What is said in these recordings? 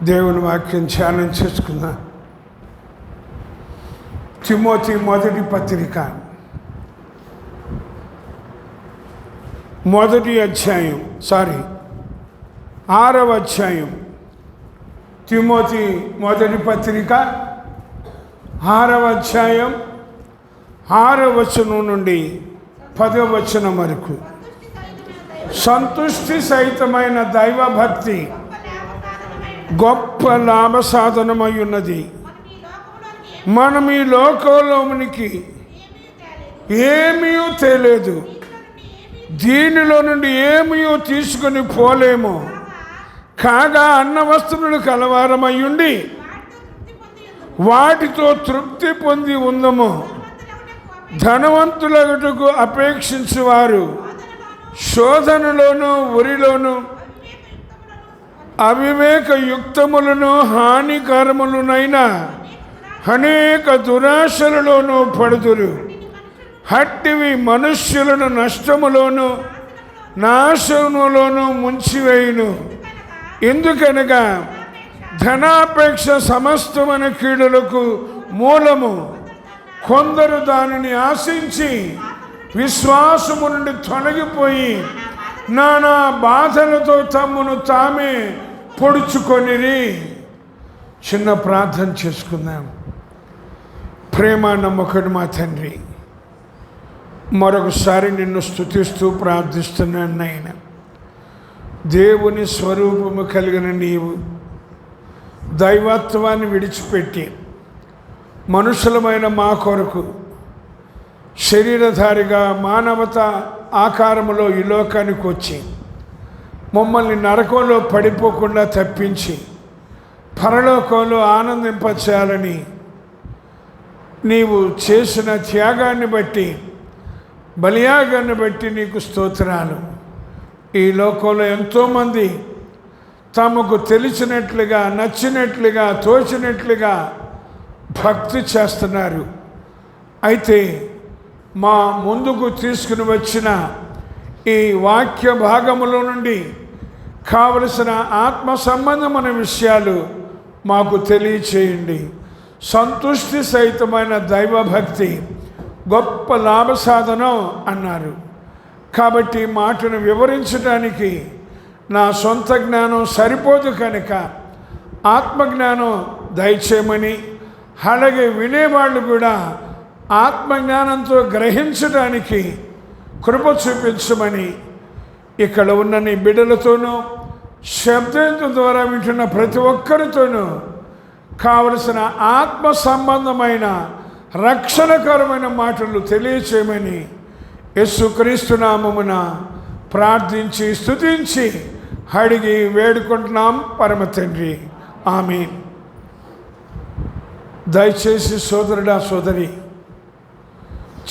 దేవుని వాక్యం ధ్యానం చేసుకుందాం. తిమోతి మొదటి పత్రిక 6వ అధ్యాయం. తిమోతి మొదటి పత్రిక 6వ అధ్యాయం 6వ వచనం నుండి 10వ వచనం వరకు. సంతుష్టి సహితమైన దైవభక్తి గొప్ప లాభ సాధనమై ఉన్నది. మనం ఈ లోకంలోనికి ఏమీ తేలేదు, దీనిలో నుండి ఏమీ తీసుకొని పోలేము. కాగా అన్న వస్తువులు కలవారమయ్యుండి వాటితో తృప్తి పొంది ఉందము. ధనవంతులగుటకు అపేక్షించువారు శోధనలోను ఉరిలోను అవివేకయుక్తములను హానికరములనైన అనేక దురాశలలోనూ పడుదురు. హట్టివి మనుష్యులను నష్టములోను నాశనములోను ముంచివేయును. ఎందుకనగా ధనాపేక్ష సమస్తమైన కీడులకు మూలము. కొందరు దానిని ఆశించి విశ్వాసము నుండి తొలగిపోయి నానా బాధలతో తమ్మును తామే పొడుచుకొనిరి. చిన్న ప్రార్థన చేసుకుందాం. ప్రేమ నమ్మకం మా తండ్రి, మరొకసారి నిన్ను స్తుతిస్తూ ప్రార్థిస్తున్నాను నాయన. దేవుని స్వరూపము కలిగిన నీవు దైవత్వాన్ని విడిచిపెట్టి మనుషులమైన మా కొరకు శరీరధారిగా మానవత ఆకారములో ఈ లోకానికి వచ్చి మమ్మల్ని నరకంలో పడిపోకుండా తప్పించి పరలోకంలో ఆనందింపచేయాలని నీవు చేసిన త్యాగాన్ని బట్టి, బలియాగాన్ని బట్టి నీకు స్తోత్రాలు. ఈ లోకంలో ఎంతోమంది తమకు తెలిసినట్లుగా, నచ్చినట్లుగా, తోచినట్లుగా భక్తి చేస్తున్నారు. అయితే మా ముందుకు తీసుకుని వచ్చిన ఈ వాక్య భాగములో నుండి కావలసిన ఆత్మ సంబంధమైన విషయాలు మాకు తెలియచేయండి. సంతుష్టి సహితమైన దైవభక్తి గొప్ప లాభ సాధనం అన్నారు. కాబట్టి మాటను వివరించడానికి నా సొంత జ్ఞానం సరిపోదు కనుక ఆత్మజ్ఞానం దయచేయమని, అలాగే వినేవాళ్ళు కూడా ఆత్మజ్ఞానంతో గ్రహించడానికి కృప చూపించమని ఇక్కడ ఉన్న నీ బిడ్డలతోనూ శబ్దం ద్వారా వింటున్న ప్రతి ఒక్కరితోనూ కావలసిన ఆత్మ సంబంధమైన రక్షణకరమైన మాటలు తెలియచేయమని యేసుక్రీస్తు నామమున ప్రార్థించి స్తుతించి అడిగి వేడుకుంటున్నాం పరమ తండ్రి. ఆమేన్. దయచేసి సోదరుడా, సోదరి,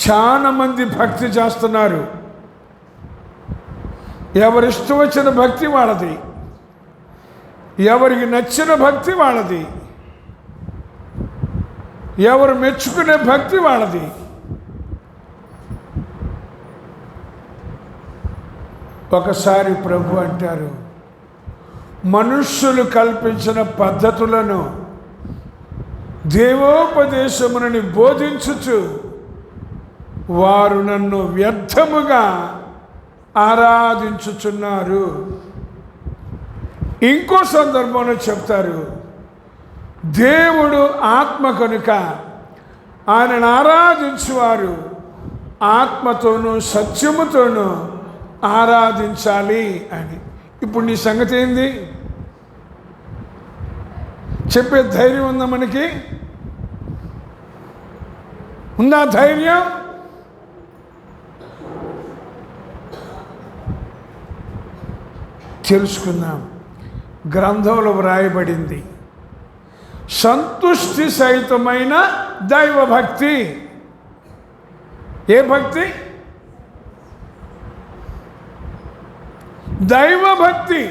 చాలా మంది భక్తి చేస్తున్నారు. ఎవరిష్టం వచ్చిన భక్తి వాళ్ళది, ఎవరికి నచ్చిన భక్తి వాళ్ళది, ఎవరు మెచ్చుకునే భక్తి వాళ్ళది. ఒకసారి ప్రభు అంటారు, మనుష్యులు కల్పించిన పద్ధతులను దేవోపదేశమునని బోధించుచు వారు నన్ను వ్యర్థముగా ఆరాధించుచున్నారు. ఇంకో సందర్భంలో చెప్తారు, దేవుడు ఆత్మ కనుక ఆయనను ఆరాధించువారు ఆత్మతోనూ సత్యముతోనూ ఆరాధించాలి అని. ఇప్పుడు నీ సంగతి ఏంది? చెప్పే ధైర్యం ఉందా? మనకి ఉందా ధైర్యం? తెలుసుకుందాం. గ్రంథంలో వ్రాయబడింది సంతుష్టి సహితమైన దైవభక్తి. ఏ భక్తి? దైవభక్తి.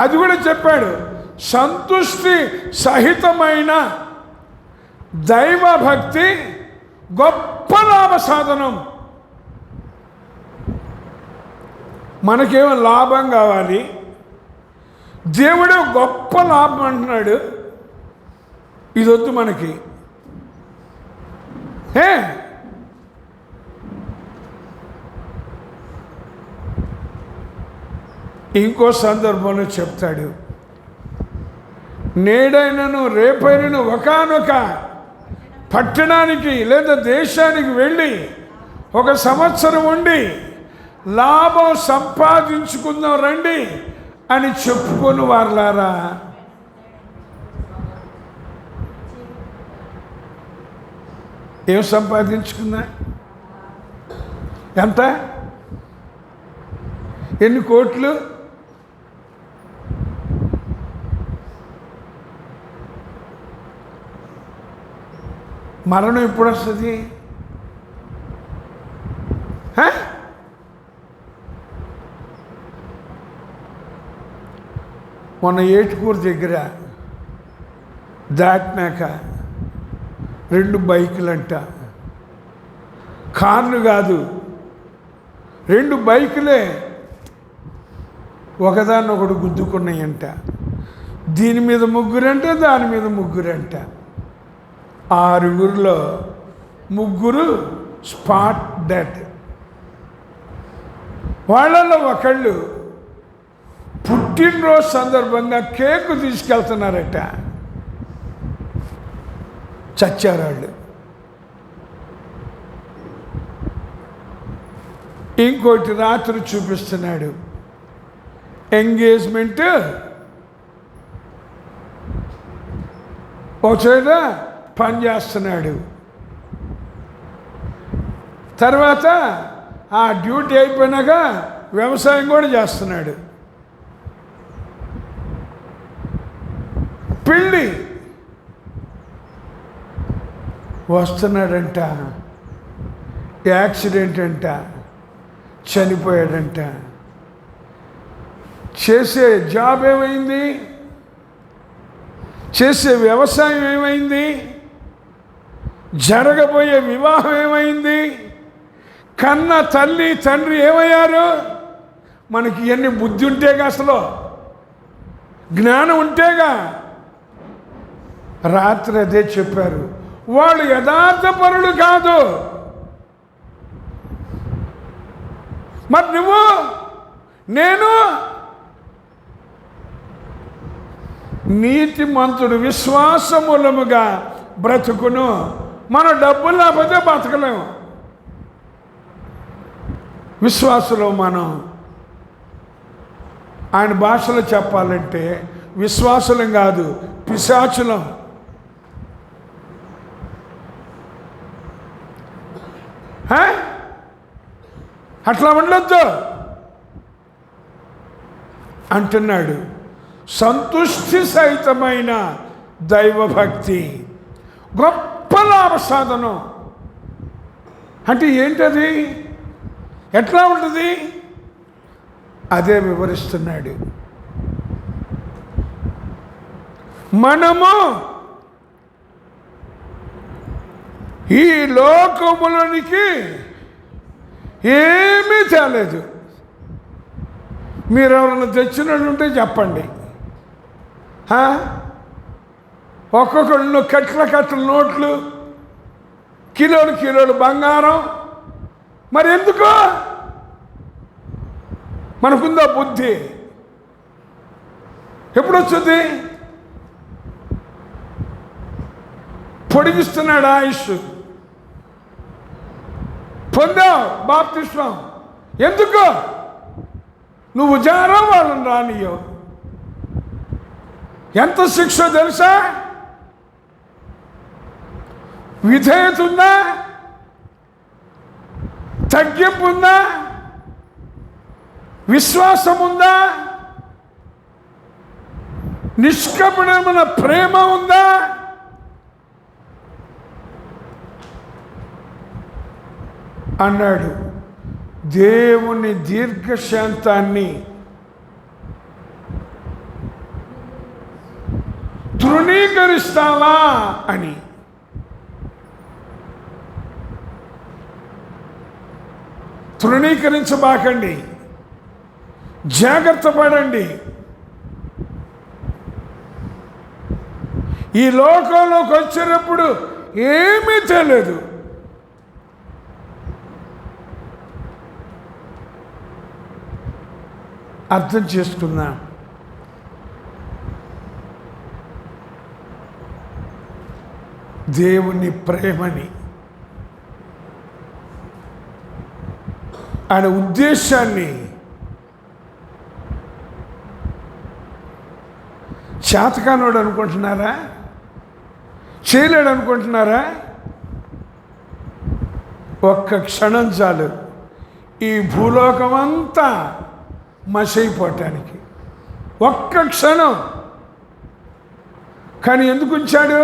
అది కూడా చెప్పాడు, సంతుష్టి సహితమైన దైవభక్తి గొప్ప లాభ సాధనం. మనకేమో లాభం కావాలి, దేవుడే గొప్ప లాభం అంటున్నాడు. ఇది వద్దు మనకి. ఇంకో సందర్భంలో చెప్తాడు, నేడైనను రేపైనను ఒకానొక పట్టణానికి లేదా దేశానికి వెళ్ళి 1 సంవత్సరం ఉండి లాభం సంపాదించుకుందాం రండి అని చెప్పుకొని వారలారా, ఏం సంపాదించుకున్నా? ఎంత? ఎన్ని కోట్లు? మరణం ఎప్పుడు వస్తుంది? మొన్న ఏటుకూరు దగ్గర దాటినాక 2 బైకులంట, కార్లు కాదు, 2 బైకులే ఒకదాన్నొకడు గుద్దుకున్నాయంట. దీని మీద 3 దాని మీద 3. 6 3 స్పాట్ డెడ్. వాళ్ళలో ఒకళ్ళు పుట్టినరోజు సందర్భంగా కేకు తీసుకెళ్తున్నారట. చచ్చారు వాళ్ళు. ఇంకోటి రాత్రి చూపిస్తున్నాడు, ఎంగేజ్మెంట్ ఒక చోట పని చేస్తున్నాడు. తర్వాత ఆ డ్యూటీ అయిపోయినాక వ్యవసాయం కూడా చేస్తున్నాడు. పెళ్ళి వస్తున్నాడంట, యాక్సిడెంట్ అంట, చనిపోయాడంట. చేసే జాబ్ ఏమైంది? చేసే వ్యవసాయం ఏమైంది? జరగబోయే వివాహం ఏమైంది? కన్న తల్లి తండ్రి ఏమయ్యారు? మనకి ఎన్ని బుద్ధి ఉంటేగా, అసలు జ్ఞానం ఉంటేగా. రాత్రి అదే చెప్పారు, వాళ్ళు యథార్థపరులు కాదు. మరి నువ్వు నేను నీతిమంతుడు విశ్వాసమూలముగా బ్రతుకును. మన డబ్బులు లేకపోతే బతకలేము. విశ్వాసులు మనం, ఆయన భాషలో చెప్పాలంటే విశ్వాసులం కాదు, పిశాచులం. అట్లా ఉండొద్దు అంటున్నాడు. సంతుష్టి సహితమైన దైవభక్తి గొప్ప లాభ సాధనం. అంటే ఏంటది? ఎట్లా ఉంటుంది? అదే వివరిస్తున్నాడు. మనము ఈ లోకములోనికి ఏమీ తేలేదు. మీరు ఎవరైనా తెచ్చినట్టుంటే చెప్పండి. ఒక్కొక్కళ్ళు కట్ల నోట్లు, కిలోలు బంగారం. మరి ఎందుకు? మనకుందా బుద్ధి? ఎప్పుడు వచ్చింది? పొడిగిస్తున్నాడు ఆయుష్. పొందావు బాప్తిస్మం. ఎందుకు? నువ్వు జారా వాళ్ళని రానియో. ఎంత శిక్ష తెలుసా? విధేయత ఉందా? తగ్గింపు ఉందా? విశ్వాసం ఉందా? నిష్కపటమైన ప్రేమ ఉందా? అన్నాడు. దేవుని దీర్ఘశాంతాన్ని తృణీకరిస్తావా అని. తృణీకరించబాకండి, జాగ్రత్త పడండి. ఈ లోకంలోకి వచ్చినప్పుడు ఏమీ తెలియదు. అర్థం చేసుకుందాం. దేవుని ప్రేమని, ఆయన ఉద్దేశాన్ని చేతకానోడు అనుకుంటున్నారా? చేయలేడు అనుకుంటున్నారా? ఒక్క క్షణం చాలు ఈ భూలోకమంతా మసైపోవటానికి. ఒక్క క్షణం. కానీ ఎందుకు ఉంచాడు?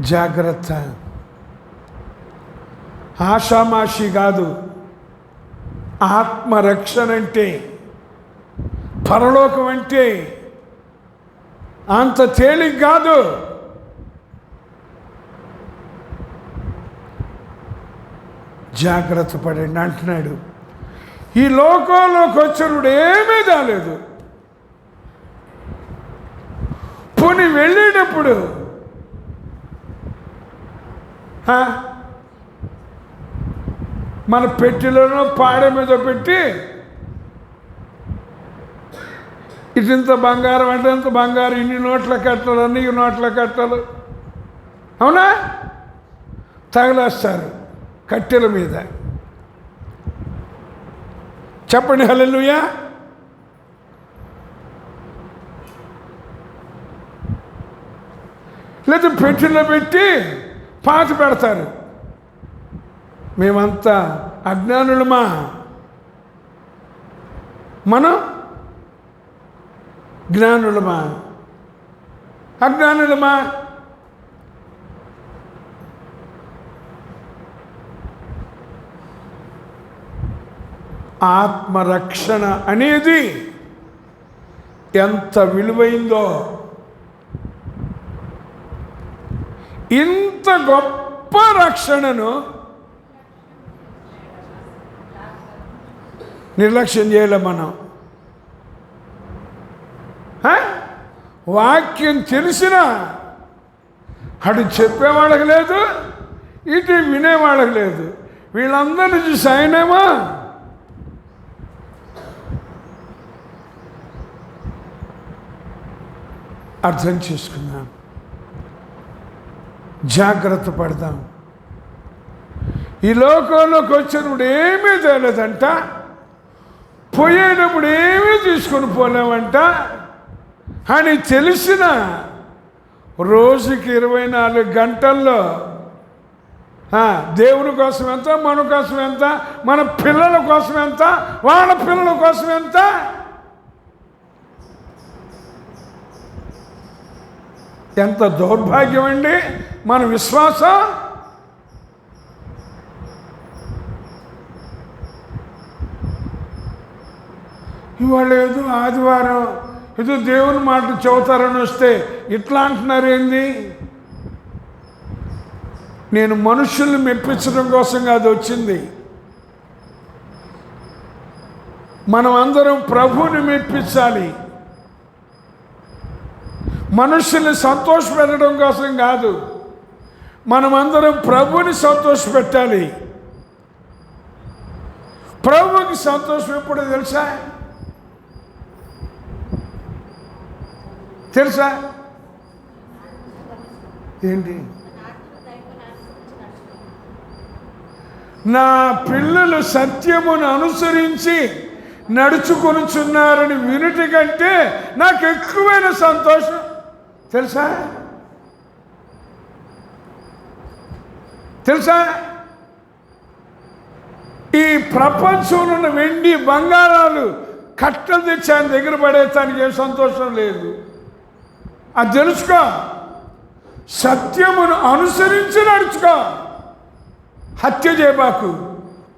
జాగ్రత్త. ఆషామాషి కాదు. ఆత్మరక్షణ అంటే, పరలోకం అంటే అంత తేలిక కాదు. జాగ్రత్త పడండి అంటున్నాడు. ఈ లోకంలోకి వచ్చినప్పుడు ఏమీ కాలేదు. పోనీ వెళ్ళేటప్పుడు మన పెట్టెలోనో పాడె మీద పెట్టి ఇటింత బంగారం అంటే ఇంత బంగారం, ఇన్ని నోట్ల కట్టలు, అన్ని నోట్ల కట్టలు, అవునా, తగలేస్తారు కట్టెల మీద. చెప్పండి హల్లెలూయా. లేదా పెట్టెలో పెట్టి పాతి పెడతారు. మేమంతా అజ్ఞానులమా? మనం జ్ఞానులమా? అజ్ఞానులమా? ఆత్మరక్షణ అనేది ఎంత విలువైందో, ఇంత గొప్ప రక్షణను నిర్లక్ష్యం చేయలే మనం. వాక్యం తెలిసినా అటు చెప్పేవాళ్ళకి లేదు, ఇటు వినేవాళ్ళకి లేదు. వీళ్ళందరినీ చూసి ఆయనేమో అర్థం చేసుకుందాం. జాగ్రత్త పడదాం. ఈ లోకంలోకి వచ్చినప్పుడు ఏమీ తెలియదంట, పోయేటప్పుడు ఏమీ తీసుకొని పోలేమంట అని తెలిసిన రోజుకి 24 గంటల్లో దేవుని కోసం ఎంత, మన కోసం ఎంత, మన పిల్లల కోసం ఎంత, వాళ్ళ పిల్లల కోసం ఎంత, ఎంత దౌర్భాగ్యం అండి మన విశ్వాసం. ఇవాళ ఏదో ఆదివారం ఏదో దేవుని మాటలు చెబుతారని వస్తే ఇట్లా అంటున్నారు ఏంది? నేను మనుషుల్ని మెప్పించడం కోసం కాదు వచ్చింది. మనం అందరం ప్రభువుని మెప్పించాలి. మనుషుల్ని సంతోషపెట్టడం కోసం కాదు, మనమందరం ప్రభువుని సంతోషపెట్టాలి. ప్రభువుకి సంతోషం ఎప్పుడో తెలుసా? ఏంటి? నా పిల్లలు సత్యమును అనుసరించి నడుచుకొనుచున్నారని వినుటి కంటే నాకు ఎక్కువైన సంతోషం తెలుసా? ఈ ప్రపంచంలో ఉన్న వెండి బంగారాలు కట్టలు తెచ్చి ఆయన దగ్గర పడేస్తానికి ఏం సంతోషం లేదు. అది తెలుసుకో. సత్యమును అనుసరించి నడుచుకో. హత్య చేయబాకు,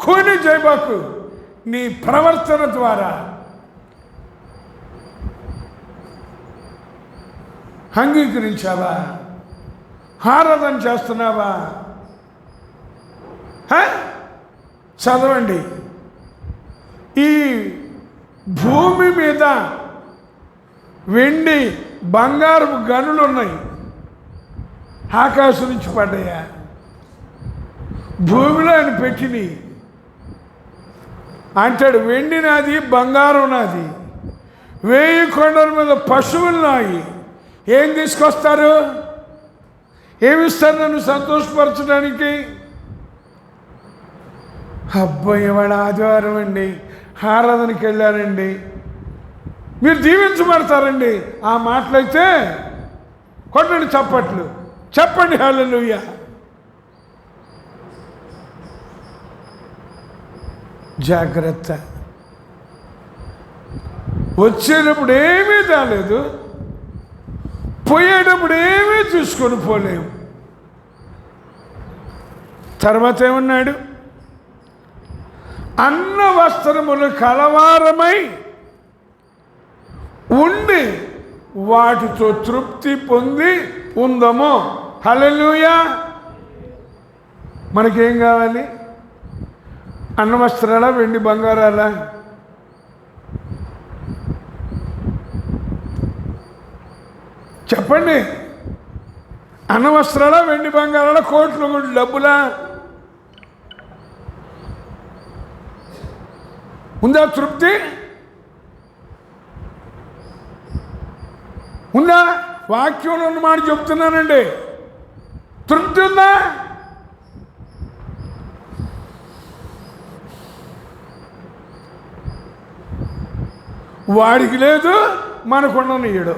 కూని చేయబాకు. నీ ప్రవర్తన ద్వారా అంగీకరించావా? ఆరాధన చేస్తున్నావా? చదవండి. ఈ భూమి మీద వెండి బంగారపు గనులు ఉన్నాయి, ఆకాశం నుంచి పడ్డాయా? భూమిలో ఆయన పెట్టినవి అంటాడు. వెండి నాది, బంగారం నాది, 1000 కొండల మీద పశువులు నాయి. ఏం తీసుకొస్తారు? ఏమిస్తారు నన్ను సంతోషపరచడానికి? అబ్బాయి ఇవాళ ఆదివారం అండి, ఆరాధనకి వెళ్ళారండి, మీరు దీవించబడతారండి. ఆ మాటలైతే కొట్టండి చప్పట్లు, చెప్పండి హల్లెలూయా. జాగ్రత్త. వచ్చేటప్పుడు ఏమీ రాలేదు, పోయేటప్పుడు ఏమీ చూసుకొని పోలేము. తర్వాత ఏమన్నాడు? అన్న వస్త్రములు కలవారమై ఉండి వాటితో తృప్తి పొంది ఉందము. హల్లెలూయా. మనకేం కావాలి? అన్న వస్త్రాలా, వెండి బంగారాలా? చెప్పండి. అన్న వస్త్రాలా, వెండి బంగారాలా, కోట్లు డబ్బులా? ఉందా తృప్తి? ఉందా? వాక్యంలో ఉన్న మాట చెప్తున్నానండి. తృప్తి ఉందా? వాడికి లేదు, మనకుండనీయడు.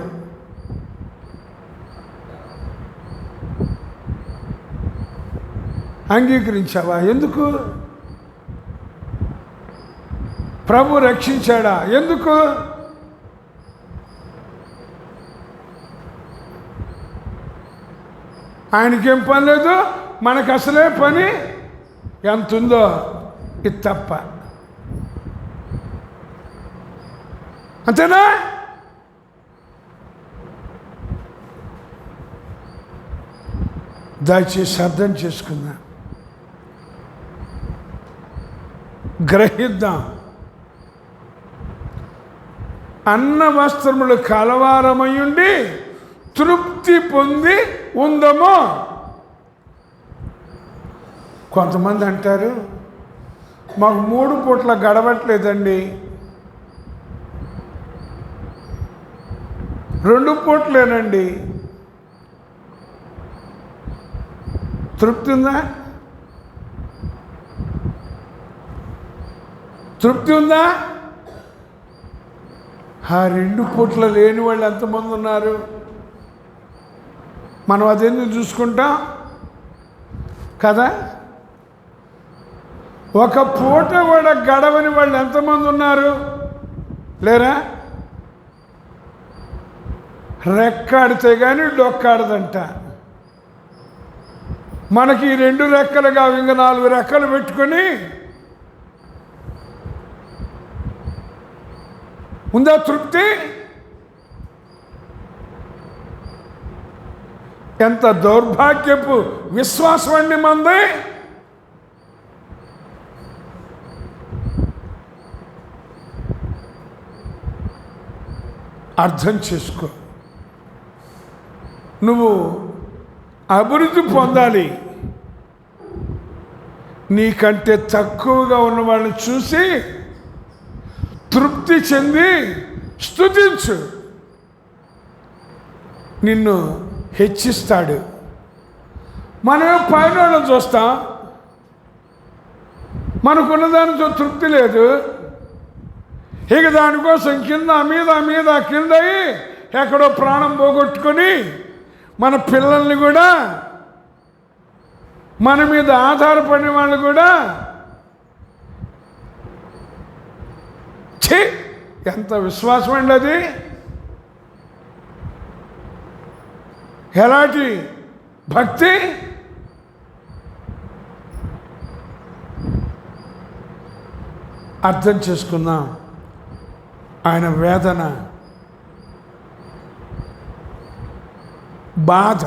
అంగీకరించావా? ఎందుకు? ప్రభు రక్షించాడా? ఎందుకు? ఆయనకేం పని లేదు, మనకు అసలే పని ఎంత ఉందో ఇది తప్ప. అంతేనా? దయచేసి అర్థం చేసుకుందాం, గ్రహిద్దాం. అన్న వస్త్రములు కలవారమయ్యుండి తృప్తి పొంది ఉందమో. కొంతమంది అంటారు, మాకు 3 పూట్ల గడవట్లేదండి, 2 పూట్లేనండి. తృప్తి ఉందా? తృప్తి ఉందా? ఆ 2 పూట్ల లేని వాళ్ళు ఎంతమంది ఉన్నారు? మనం అదేందుకు చూసుకుంటాం కదా. ఒక పూట కూడా గడవని వాళ్ళు ఎంతమంది ఉన్నారు? లేరా? రెక్కాడితే కానీ డొక్కాడదంట. మనకి 2 రెక్కలు కావు, ఇంకా 4 రెక్కలు పెట్టుకొని ఉందా తృప్తి? ఎంత దౌర్భాగ్యపు విశ్వాసం అండి మంది. అర్థం చేసుకో. నువ్వు అభివృద్ధి పొందాలి. నీకంటే తక్కువగా ఉన్న వాళ్ళని చూసి తృప్తి చెంది స్తుతించు, నిన్ను హెచ్చిస్తాడు. మనమే పైన వాళ్ళని చూస్తాం, మనకున్న దానితో తృప్తి లేదు. ఇక దానికోసం కింద మీద కింద ఎక్కడో ప్రాణం పోగొట్టుకొని మన పిల్లల్ని కూడా, మన మీద ఆధారపడిన వాళ్ళు కూడా, ఛీ ఎంత విశ్వాసం అండి అది! ఎలాంటి భక్తి! అర్థం చేసుకుందాం ఆయన వేదన, బాధ.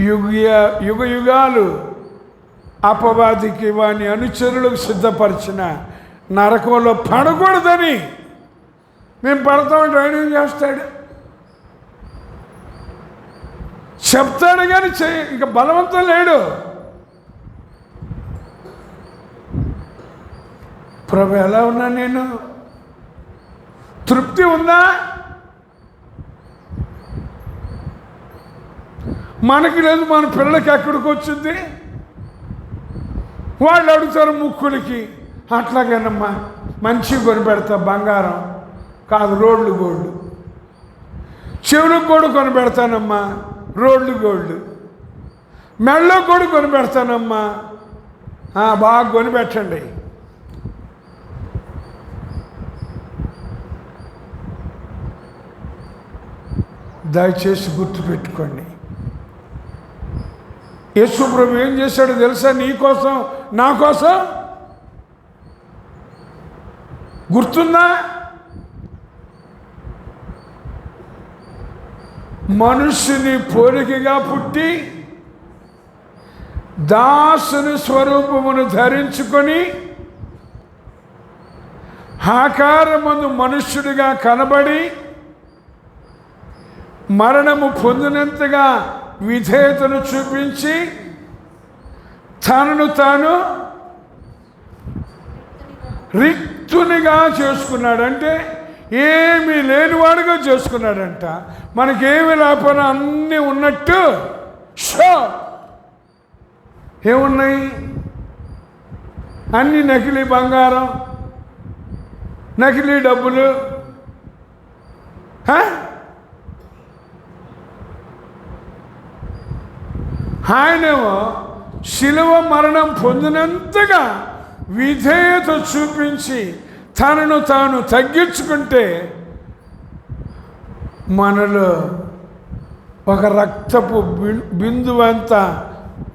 యుగ యుగాలు అపవాదికి వాని అనుచరులకు సిద్ధపరిచిన నరకంలో పడకూడదని. మేము పడతామంటే ఆయన ఏం చేస్తాడు? చెప్తాడు కానీ ఇక బలవంతం లేడు. ప్రభు ఎలా ఉన్నా నేను? తృప్తి ఉందా? మనకి లేదు, మన పిల్లలకి ఎక్కడికి వచ్చింది? వాళ్ళు అడుగుతారు ముక్కులకి. అట్లాగేనమ్మా, మంచిగా కొనిపెడతా, బంగారం కాదు రోడ్లు గోల్డ్. చెవులకు కూడా కొనిపెడతానమ్మా, రోడ్లు గోల్డ్. మెడలో కూడా కొనిపెడతానమ్మా, బాగా కొనిపెట్టండి. దయచేసి గుర్తుపెట్టుకోండి, యేసు ప్రభు ఏం చేశాడో తెలుసా? నీ కోసం, నా కోసం. గుర్తుందా? మనుష్యుని పోలికగా పుట్టి దాసుని స్వరూపమును ధరించుకొని ఆకారమందు మనుష్యుడిగా కనబడి మరణము పొందినంతగా విధేయతను చూపించి తనను తాను రిక్తునిగా చేసుకున్నాడు. అంటే ఏమీ లేనివాడుగా చేసుకున్నాడంట. మనకేమి లేకపోయినా అన్నీ ఉన్నట్టు. ఏమున్నాయి? అన్నీ నకిలీ బంగారం, నకిలీ డబ్బులు. ఆయనేమో శిలువ మరణం పొందినంతగా విధేయత చూపించి తనను తాను తగ్గించుకుంటే మనలో ఒక రక్తపు బిందువు అంత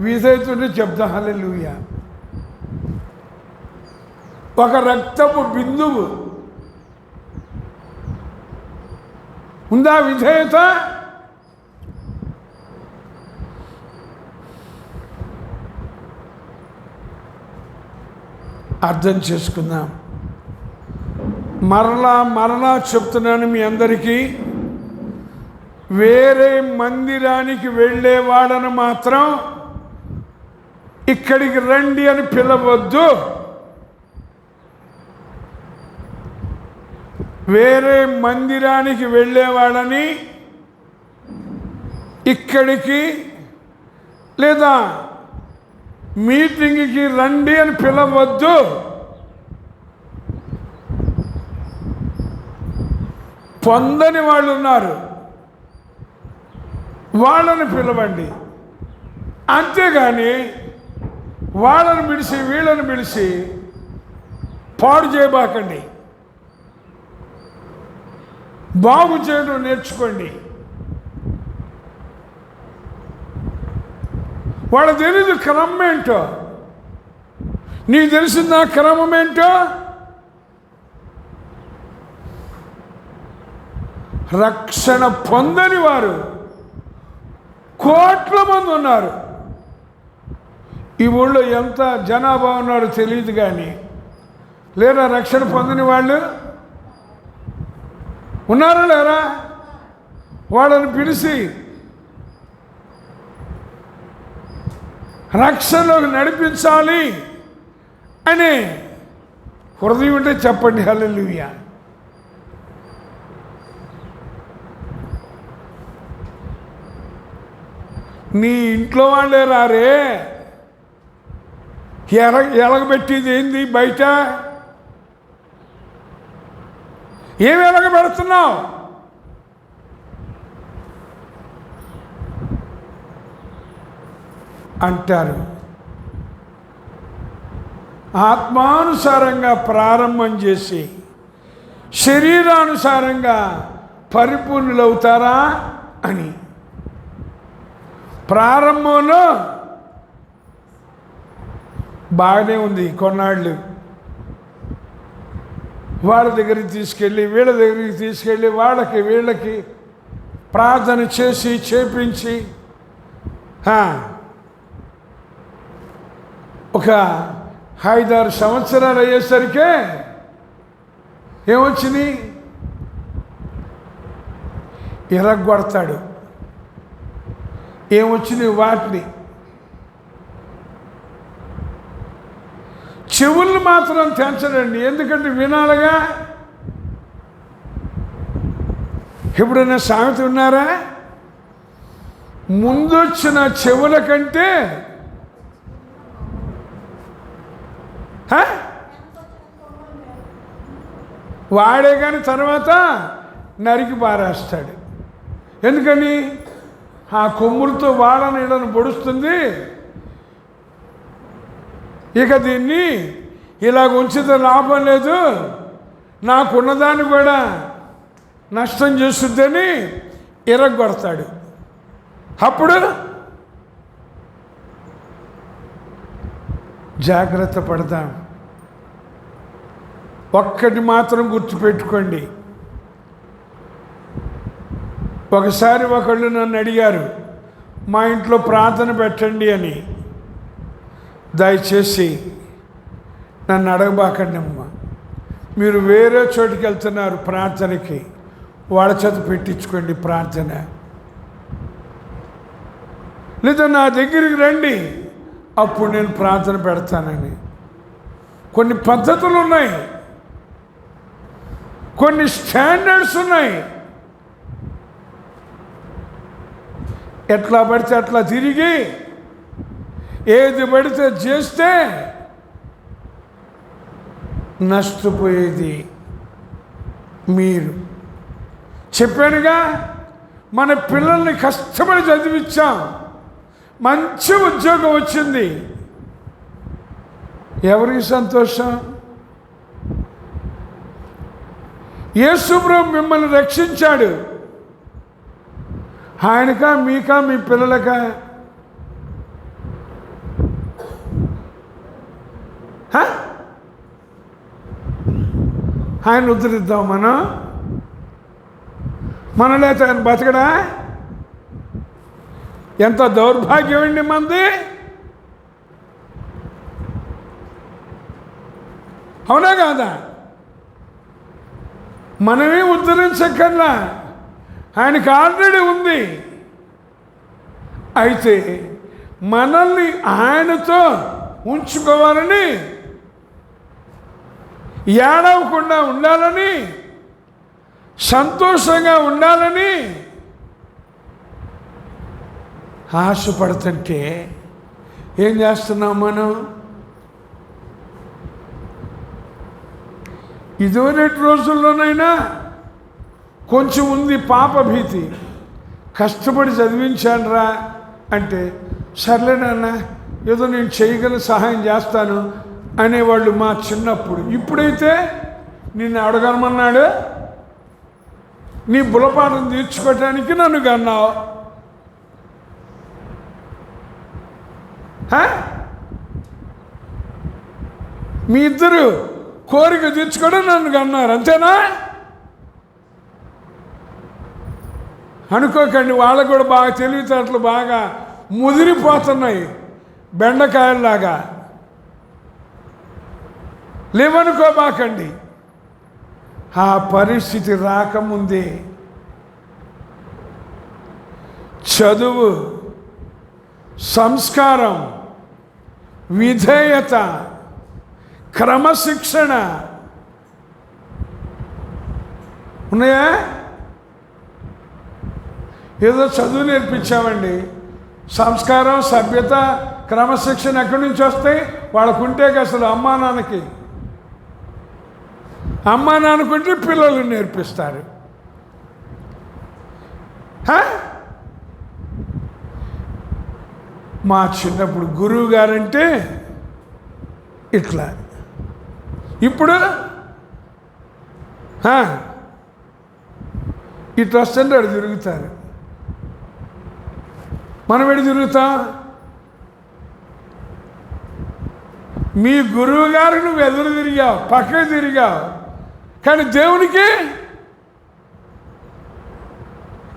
విధేయతని చెప్తా. హల్లెలూయా. ఒక రక్తపు బిందువు ఉందా విధేయత? అర్థం చేసుకుందాం. మరలా చెప్తున్నాను మీ అందరికీ, వేరే మందిరానికి వెళ్ళేవాడని మాత్రం ఇక్కడికి రండి అని పిలవద్దు. వేరే మందిరానికి వెళ్ళేవాడని ఇక్కడికి లేదా మీటింగ్కి రండి అని పిలవద్దు. పొందని వాళ్ళు ఉన్నారు, వాళ్ళని పిలవండి. అంతేగాని వాళ్ళని పిలిచి వీళ్ళని పిలిచి పాడు చేయబాకండి. బాగు చేయడం నేర్చుకోండి. వాళ్ళకి తెలీదు క్రమం ఏంటో. నీకు తెలిసిందా క్రమం ఏంటో? రక్షణ పొందని వారు కోట్ల మంది ఉన్నారు. ఈ ఊళ్ళో ఎంత జనాభా ఉన్నారో తెలియదు, కానీ లేరా రక్షణ పొందని వాళ్ళు ఉన్నారా లేరా? వాళ్ళని పిలిచి రక్షణలోకి నడిపించాలి అని హృదయం ఉంటే చెప్పండి. హల్లెలూయా. నీ ఇంట్లో వాళ్ళే రారే, ఎలగబెట్టేది ఏంది? బయట ఏమి ఎలగబెడుతున్నావు? అంటారు. ఆత్మానుసారంగా ప్రారంభం చేసి శరీరానుసారంగా పరిపూర్ణులవుతారా అని. ప్రారంభంలో బాగానే ఉంది, కొన్నాళ్ళు వాళ్ళ దగ్గరికి తీసుకెళ్ళి వీళ్ళ దగ్గరికి తీసుకెళ్ళి వాళ్ళకి వీళ్ళకి ప్రార్థన చేసి చేపించి ఒక 5-6 సంవత్సరాలు అయ్యేసరికే ఏమొచ్చింది? ఇరగొడతాడు. ఏమొచ్చింది? వాటిని చెవులు మాత్రం తెంచడండి, ఎందుకంటే వినాలిగా. ఎప్పుడైనా సామెత ఉన్నారా? ముందొచ్చిన చెవుల కంటే వాడే కానీ తర్వాత నరికి పారేస్తాడు. ఎందుకని? ఆ కొమ్ములతో వాడ నీళ్ళను పొడుస్తుంది. ఇక దీన్ని ఇలాగ ఉంచితే లాభం లేదు, నాకున్నదాన్ని కూడా నష్టం చేస్తుందని ఇరగొడతాడు. అప్పుడు జాగ్రత్త పడదాం. ఒక్కటి మాత్రం గుర్తుపెట్టుకోండి. ఒకసారి ఒకళ్ళు నన్ను అడిగారు, మా ఇంట్లో ప్రార్థన పెట్టండి అని. దయచేసి నన్ను అడగబాకండి అమ్మా, మీరు వేరే చోటుకి వెళ్తున్నారు ప్రార్థనకి, వాళ్ళ చేత పెట్టించుకోండి ప్రార్థన, లేదా నా దగ్గరికి రండి, అప్పుడు నేను ప్రార్థన పెడతానని. కొన్ని పద్ధతులు ఉన్నాయి, కొన్ని స్టాండర్డ్స్ ఉన్నాయి. ఎట్లా పడితే అట్లా తిరిగి ఏది పడితే చేస్తే నష్టపోయేది మీరు. చెప్పానుగా, మన పిల్లల్ని కష్టపడి చదివించాం, మంచి ఉద్యోగం వచ్చింది. ఎవరికి సంతోషం? యేసు ప్రభు మిమ్మల్ని రక్షించాడు. ఆయనకా మీకా మీ పిల్లలకా? ఆయన ఉద్ధరిద్దాం మనం లేకపోతే ఆయన బతకడా? ఎంత దౌర్భాగ్యం అండి మంది. అవునా కాదా? మనమే ఉద్ధరించక్కర్లా, ఆయనకు ఆల్రెడీ ఉంది. అయితే మనల్ని ఆయనతో ఉంచుకోవాలని, ఏడవకుండా ఉండాలని, సంతోషంగా ఉండాలని ఆశపడుతుంటే ఏం చేస్తున్నాం మనం? ఇదివరటి రోజుల్లోనైనా కొంచెం ఉంది పాప భీతి. కష్టపడి చదివించానురా అంటే, సర్లే నాన్న ఏదో నేను చేయగల సహాయం చేస్తాను అనేవాళ్ళు మా చిన్నప్పుడు. ఇప్పుడైతే నిన్ను అడగమన్నాడు, నీ బులపాఠం తీర్చుకోవటానికి నన్ను కన్నావు. మీ ఇద్దరు కోరిక తీర్చుకోవడం నన్ను కన్నారు, అంతేనా? అనుకోకండి, వాళ్ళకు కూడా బాగా తెలివితేటలు బాగా ముదిరిపోతున్నాయి, బెండకాయల్లాగా. లేవనుకోబాకండి. ఆ పరిస్థితి రాకముందే చదువు, సంస్కారం, విధేయత, క్రమశిక్షణ ఉన్నాయా? ఏదో చదువు నేర్పించామండి, సంస్కారం, సభ్యత, క్రమశిక్షణ ఎక్కడి నుంచి వస్తాయి? వాళ్ళకుంటే అసలు అమ్మా నాన్నకుంటే పిల్లలు నేర్పిస్తారు. మా చిన్నప్పుడు గురువు గారంటే ఇట్లా, ఇప్పుడు ఇట్లా వస్తుంటే అడు తిరుగుతారు. మనం ఎడు తిరుగుతాం? మీ గురువు గారు నువ్వు ఎదురు తిరిగావు, పక్కకు తిరిగావు, కానీ దేవునికి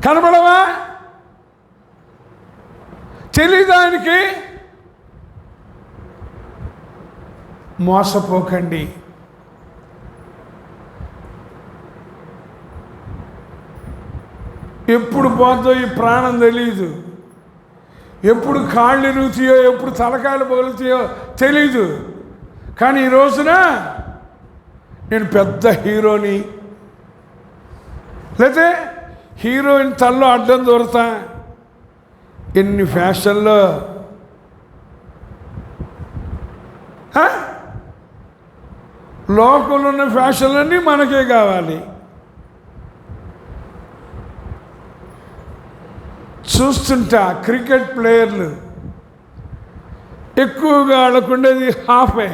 కనబడవా? తెలీదు ఆయనకి. మోసపోకండి. ఎప్పుడు పోతుందో ఈ ప్రాణం తెలియదు. ఎప్పుడు కాళ్ళు ఇరుగుతాయో, ఎప్పుడు తలకాయలు పగులుతాయో తెలీదు. కానీ ఈ రోజున నేను పెద్ద హీరోని, లేతే హీరోయిన్ తల్లో అడ్డం దొరుకుతా. ఎన్ని ఫ్యాషన్లో లోకంలో ఉన్న ఫ్యాషన్లన్నీ మనకే కావాలి. చూస్తుంటా క్రికెట్ ప్లేయర్లు ఎక్కువగా ఆడకుండేది హాఫే.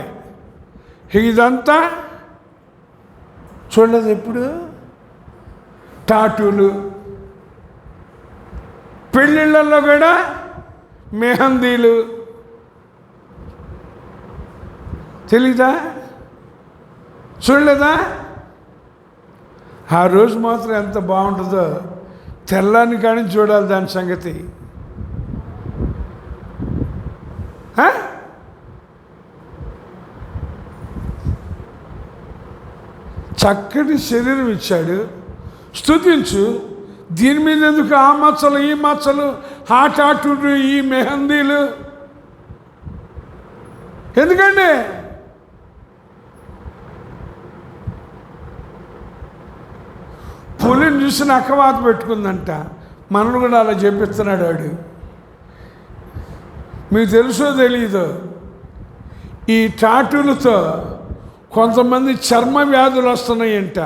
ఇదంతా చూడలేదు ఎప్పుడు. టాటూలు, పెళ్ళిళ్ళల్లో కూడా మెహందీలు, తెలీదా? చూడలేదా? ఆ రోజు మాత్రం ఎంత బాగుంటుందో తెల్లాని కానీ చూడాలి దాని సంగతి. చక్కటి శరీరం ఇచ్చాడు, స్తుతించు. దీని మీద ఎందుకు ఆ మచ్చలు, ఈ మచ్చలు, ఆ టాటూలు, ఈ మెహందీలు ఎందుకండి? పులిని చూసి నక్కవాత పెట్టుకుందంట. మనను కూడా అలా చెప్పిస్తున్నాడు వాడు. మీకు తెలుసో తెలీదో, ఈ టాటూలతో కొంతమంది చర్మ వ్యాధులు వస్తున్నాయంట.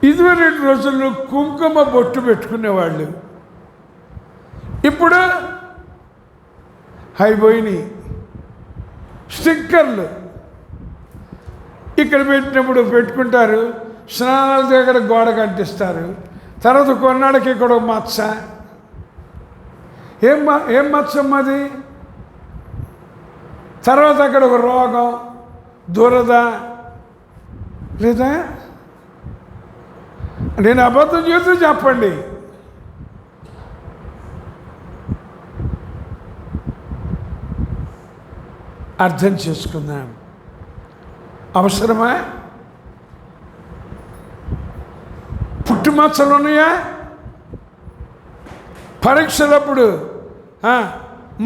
ఇదివరకు రోజుల్లో కుంకుమ బొట్టు పెట్టుకునేవాళ్ళు, ఇప్పుడు అయిపోయినాయి. స్టిక్కర్లు ఇక్కడ పెట్టినప్పుడు పెట్టుకుంటారు, స్నానాలతో ఇక్కడ గోడ కంటిస్తారు. తర్వాత కొన్నాళ్ళకి ఇక్కడ మచ్చ. ఏం మచ్చమ్మది? తర్వాత అక్కడ ఒక రోగం, దురద. లేదా నేను అబద్ధం చేస్తూ చెప్పండి. అర్థం చేసుకుందాం. అవసరమా? పుట్టుమచ్చలు ఉన్నాయా? పరీక్షలప్పుడు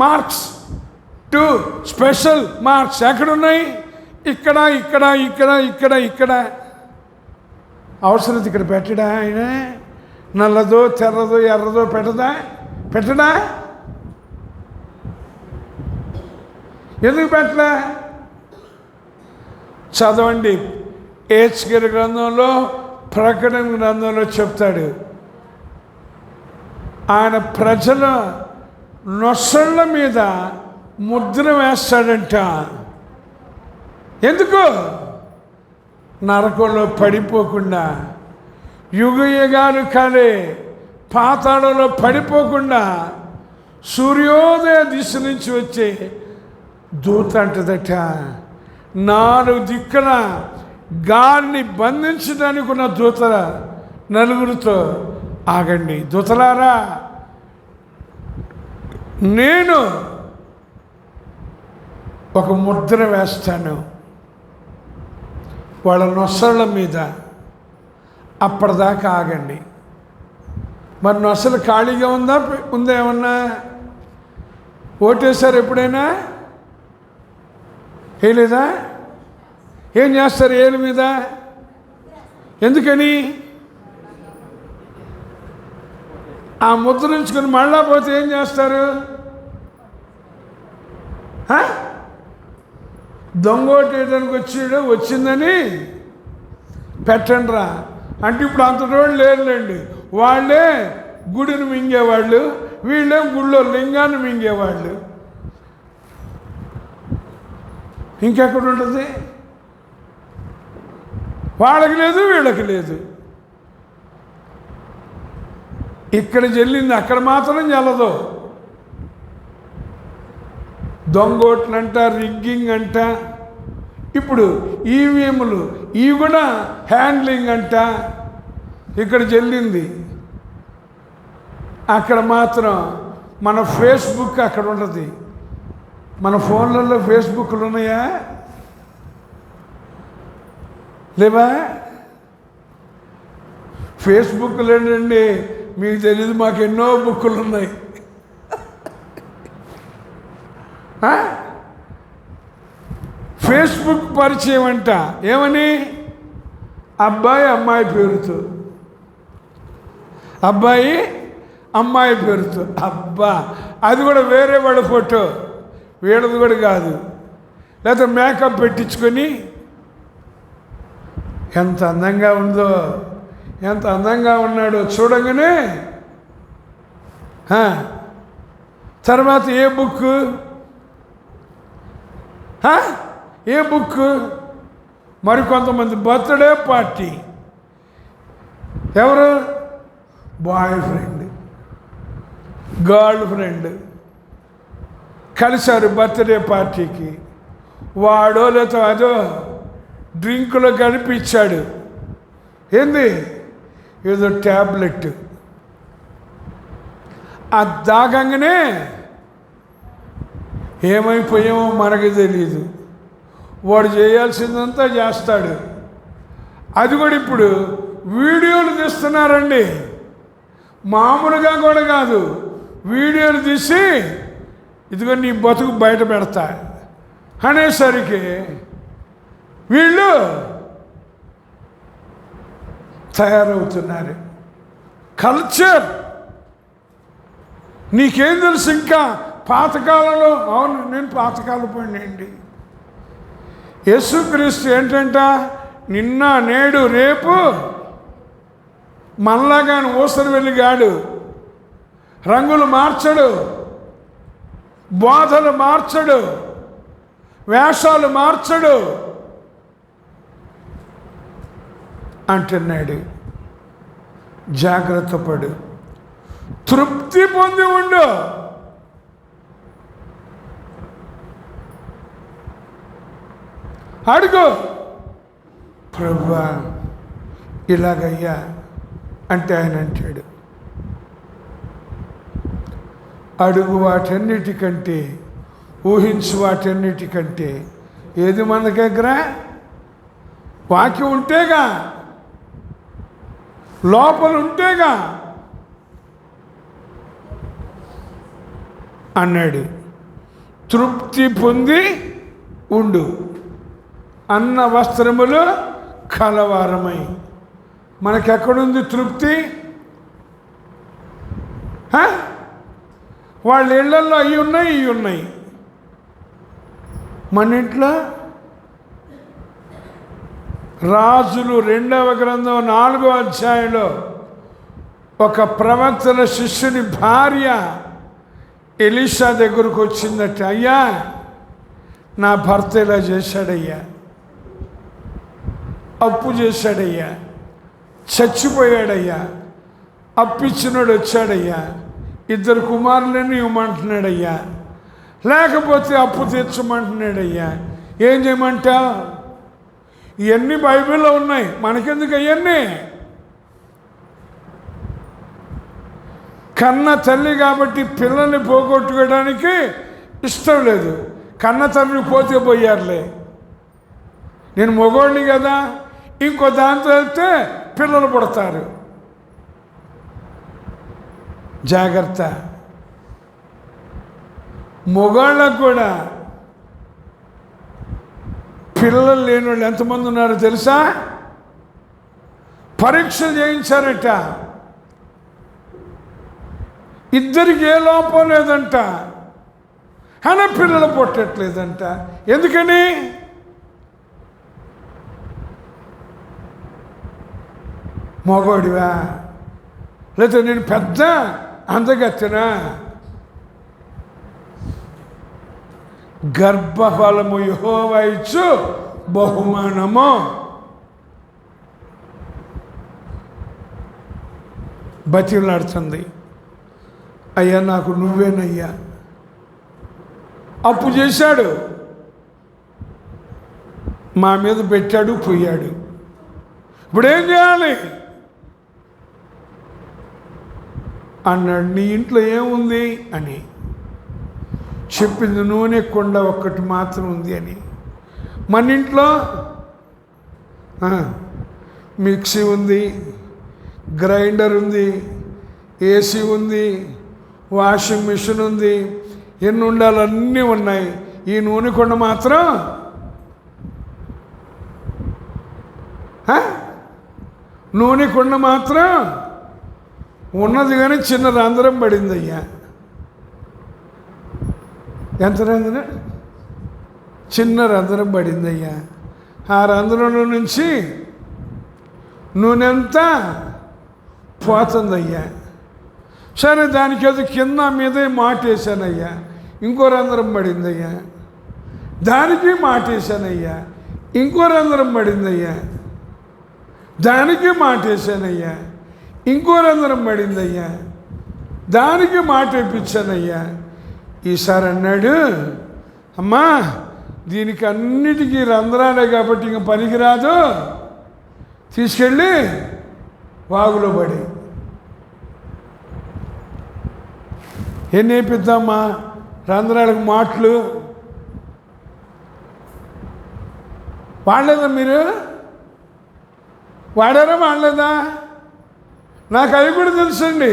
మార్క్స్ 2 స్పెషల్ మార్క్స్ ఎక్కడున్నాయి? ఇక్కడ ఇక్కడ ఇక్కడ ఇక్కడ ఇక్కడ. అవసరం ఇక్కడ పెట్టడా? ఆయన నల్లదో తెల్లదో ఎర్రదో పెట్టడా? ఎందుకు పెట్టలే? చదవండి. ఏచ్కేర్ గ్రంథంలో, ప్రకటన గ్రంథంలో చెప్తాడు. ఆయన ప్రజల నొసళ్ళ మీద ముద్ర వేస్తాడంట. ఎందుకు? నరకంలో పడిపోకుండా, యుగయుగాలు కాలే పాతాళంలో పడిపోకుండా, సూర్యోదయ దిశ నుంచి వచ్చే దూత అంటదట, 4 దిక్కుల గాలిని బంధించడానికి ఉన్న దూతల నలుగురితో, ఆగండి దూతలారా, నేను ఒక ముద్ర వేస్తాను వాళ్ళ నొసళ్ళ మీద, అప్పటిదాకా ఆగండి. మరి నొసలు ఖాళీగా ఉందా ఏమన్నా? ఓటేశారు ఎప్పుడైనా? వేయలేదా? ఏం చేస్తారు ఏళ్ళ మీద? ఎందుకని? ఆ ముద్రించుకొని మళ్ళా పోతే ఏం చేస్తారు? దొంగోటేయడానికి వచ్చిందని పెట్టండి రా అంటే ఇప్పుడు అంత రోజులు లేరులేండి. వాళ్ళే గుడిని మింగేవాళ్ళు, వీళ్ళే గుళ్ళో లింగాన్ని మింగేవాళ్ళు. ఇంకెక్కడ ఉంటుంది? వాళ్ళకి లేదు, వీళ్ళకి లేదు. ఇక్కడ చెల్లింది అక్కడ మాత్రం చెల్లదు. దొంగోట్లు అంట, రిగ్గింగ్ అంట, ఇప్పుడు ఈవీఎంలు ఇవి కూడా హ్యాండ్లింగ్ అంట. ఇక్కడ చెల్లింది, అక్కడ మాత్రం మన ఫేస్బుక్ అక్కడ ఉంటుంది. మన ఫోన్లలో ఫేస్బుక్లు ఉన్నాయా? లేవా? ఫేస్బుక్లు ఏంటండి, మీకు తెలియదు, మాకు ఎన్నో బుక్కులు ఉన్నాయి. ఫేస్బుక్ పరిచయం అంట. ఏమని? అబ్బాయి అమ్మాయి పేరుతో, అబ్బాయి అమ్మాయి పేరుతో. అబ్బా, అది కూడా వేరే వాడి ఫోటో, వీళ్ళది కూడా కాదు. లేకపోతే మేకప్ పెట్టించుకొని, ఎంత అందంగా ఉందో, ఎంత అందంగా ఉన్నాడో చూడగానే. తర్వాత ఏ బుక్? ఏ బుక్? మరికొంతమంది బర్త్డే పార్టీ. ఎవరు? బాయ్ ఫ్రెండ్, గర్ల్ ఫ్రెండ్ కలిశారు బర్త్డే పార్టీకి. వాడో లేదో అదో డ్రింకులో కనిపించాడు. ఏంది? ఏదో ట్యాబ్లెట్. అది తాగంగానే ఏమైపోయామో మనకి తెలియదు. వాడు చేయాల్సిందంతా చేస్తాడు. అది కూడా ఇప్పుడు వీడియోలు తీస్తున్నారండి. మామూలుగా కూడా కాదు, వీడియోలు తీసి ఇదిగో నీ బతుకు బయట పెడతా అనేసరికి వీళ్ళు తయారవుతున్నారు. కల్చర్. నీకేం తెలుసు? ఇంకా పాతకాలంలో, అవును నేను పాతకాలం పోయినండి. యేసుక్రీస్తు ఏంటంట, నిన్న నేడు రేపు మనలాగాని ఊసరు వెళ్ళిగాడు. రంగులు మార్చడు, బోధలు మార్చడు, వేషాలు మార్చడు అంటున్నాడు. జాగ్రత్త పడు, తృప్తి పొంది ఉండు. అడుగు, ప్రభువా ఇలాగయ్యా అంటే ఆయన అంటాడు, అడుగు వాటన్నిటికంటే, ఊహించు వాటన్నిటికంటే ఏది మన దగ్గర? వాక్యం ఉంటేగా, లోపల ఉంటేగా అన్నాడు. తృప్తి పొంది ఉండు, అన్న వస్త్రములు కలవారమై. మనకెక్కడుంది తృప్తి? వాళ్ళ ఇళ్లలో అవి ఉన్నాయి, ఇవి ఉన్నాయి. మన ఇంట్లో రాజులు 2వ గ్రంథం 4వ అధ్యాయంలో ఒక ప్రవక్తల శిష్యుని భార్య ఎలీషా దగ్గరకు వచ్చిందట. అయ్యా, నా భర్త ఇలా చేశాడయ్యా, అప్పు చేశాడయ్యా, చచ్చిపోయాడయ్యా, అప్పిచ్చినోడు వచ్చాడయ్యా, 2 కుమారులని ఇవ్వమంటున్నాడయ్యా, లేకపోతే అప్పు తీర్చమంటున్నాడయ్యా, ఏం చేయమంటావు? ఇవన్నీ బైబిల్లో ఉన్నాయి, మనకెందుకు అవన్నీ? కన్న తల్లి కాబట్టి పిల్లల్ని పోగొట్టుకోవడానికి ఇష్టం లేదు. కన్న తల్లి పోతే పోయారులే, నేను మగోడిని కదా, ఇంకో దాంతో వెళ్తే పిల్లలు పుడతారు. జాగ్రత్త. మగవాళ్ళకు కూడా పిల్లలు లేని వాళ్ళు ఎంతమంది ఉన్నారో తెలుసా? పరీక్షలు చేయించారట, ఇద్దరికి ఏ లోపం లేదంట, కానీ పిల్లలు పుట్టట్లేదంట. ఎందుకని? మగవాడివా, లేకపోతే నేను పెద్ద అందగత్తెనా? గర్భఫలము యెహోవా ఇచ్చు బహుమానము. బతిలాడుతుంది, అయ్యా నాకు నువ్వేనయ్యా. అప్పు చేశాడు, మా మీద పెట్టాడు, పోయాడు. ఇప్పుడేం చేయాలి అన్నాడు. నీ ఇంట్లో ఏముంది అని. చెప్పింది నూనె కొండ ఒక్కటి మాత్రం ఉంది అని. మన ఇంట్లో మిక్సీ ఉంది, గ్రైండర్ ఉంది, ఏసీ ఉంది, వాషింగ్ మిషన్ ఉంది, ఎన్ని ఉండాలి అన్నీ ఉన్నాయి. ఈ నూనె కొండ మాత్రం నూనె కొండ మాత్రం ఉన్నది, కానీ చిన్న రంధ్రం పడింది అయ్యా. ఎంత రంధ్రం? చిన్న రంధ్రం పడింది అయ్యా. ఆ రంధ్రంలో నుంచి నూనె అంతా పోతుందయ్యా. సరే, దానికి అది కింద మీదే మాటేశానయ్యా, ఇంకో రంధ్రం పడిందయ్యా. దానికి మాటేశానయ్యా, ఇంకో రంధ్రం పడిందయ్యా. దానికి మాటేశానయ్యా, ఇంకో రంధ్రం పడిందయ్యా. దానికి మాటేపించానయ్యా. ఈసారి అన్నాడు, అమ్మా దీనికి అన్నిటికీ రంధ్రాలే కాబట్టి ఇంక పనికిరాదు, తీసుకెళ్ళి వాగులో పడి. ఏం నేర్పిద్దామా రంధ్రాలకు మాటలు? వాడలేదా మీరు? వాడారా వాడలేదా? నాకు అవి కూడా తెలుసండి.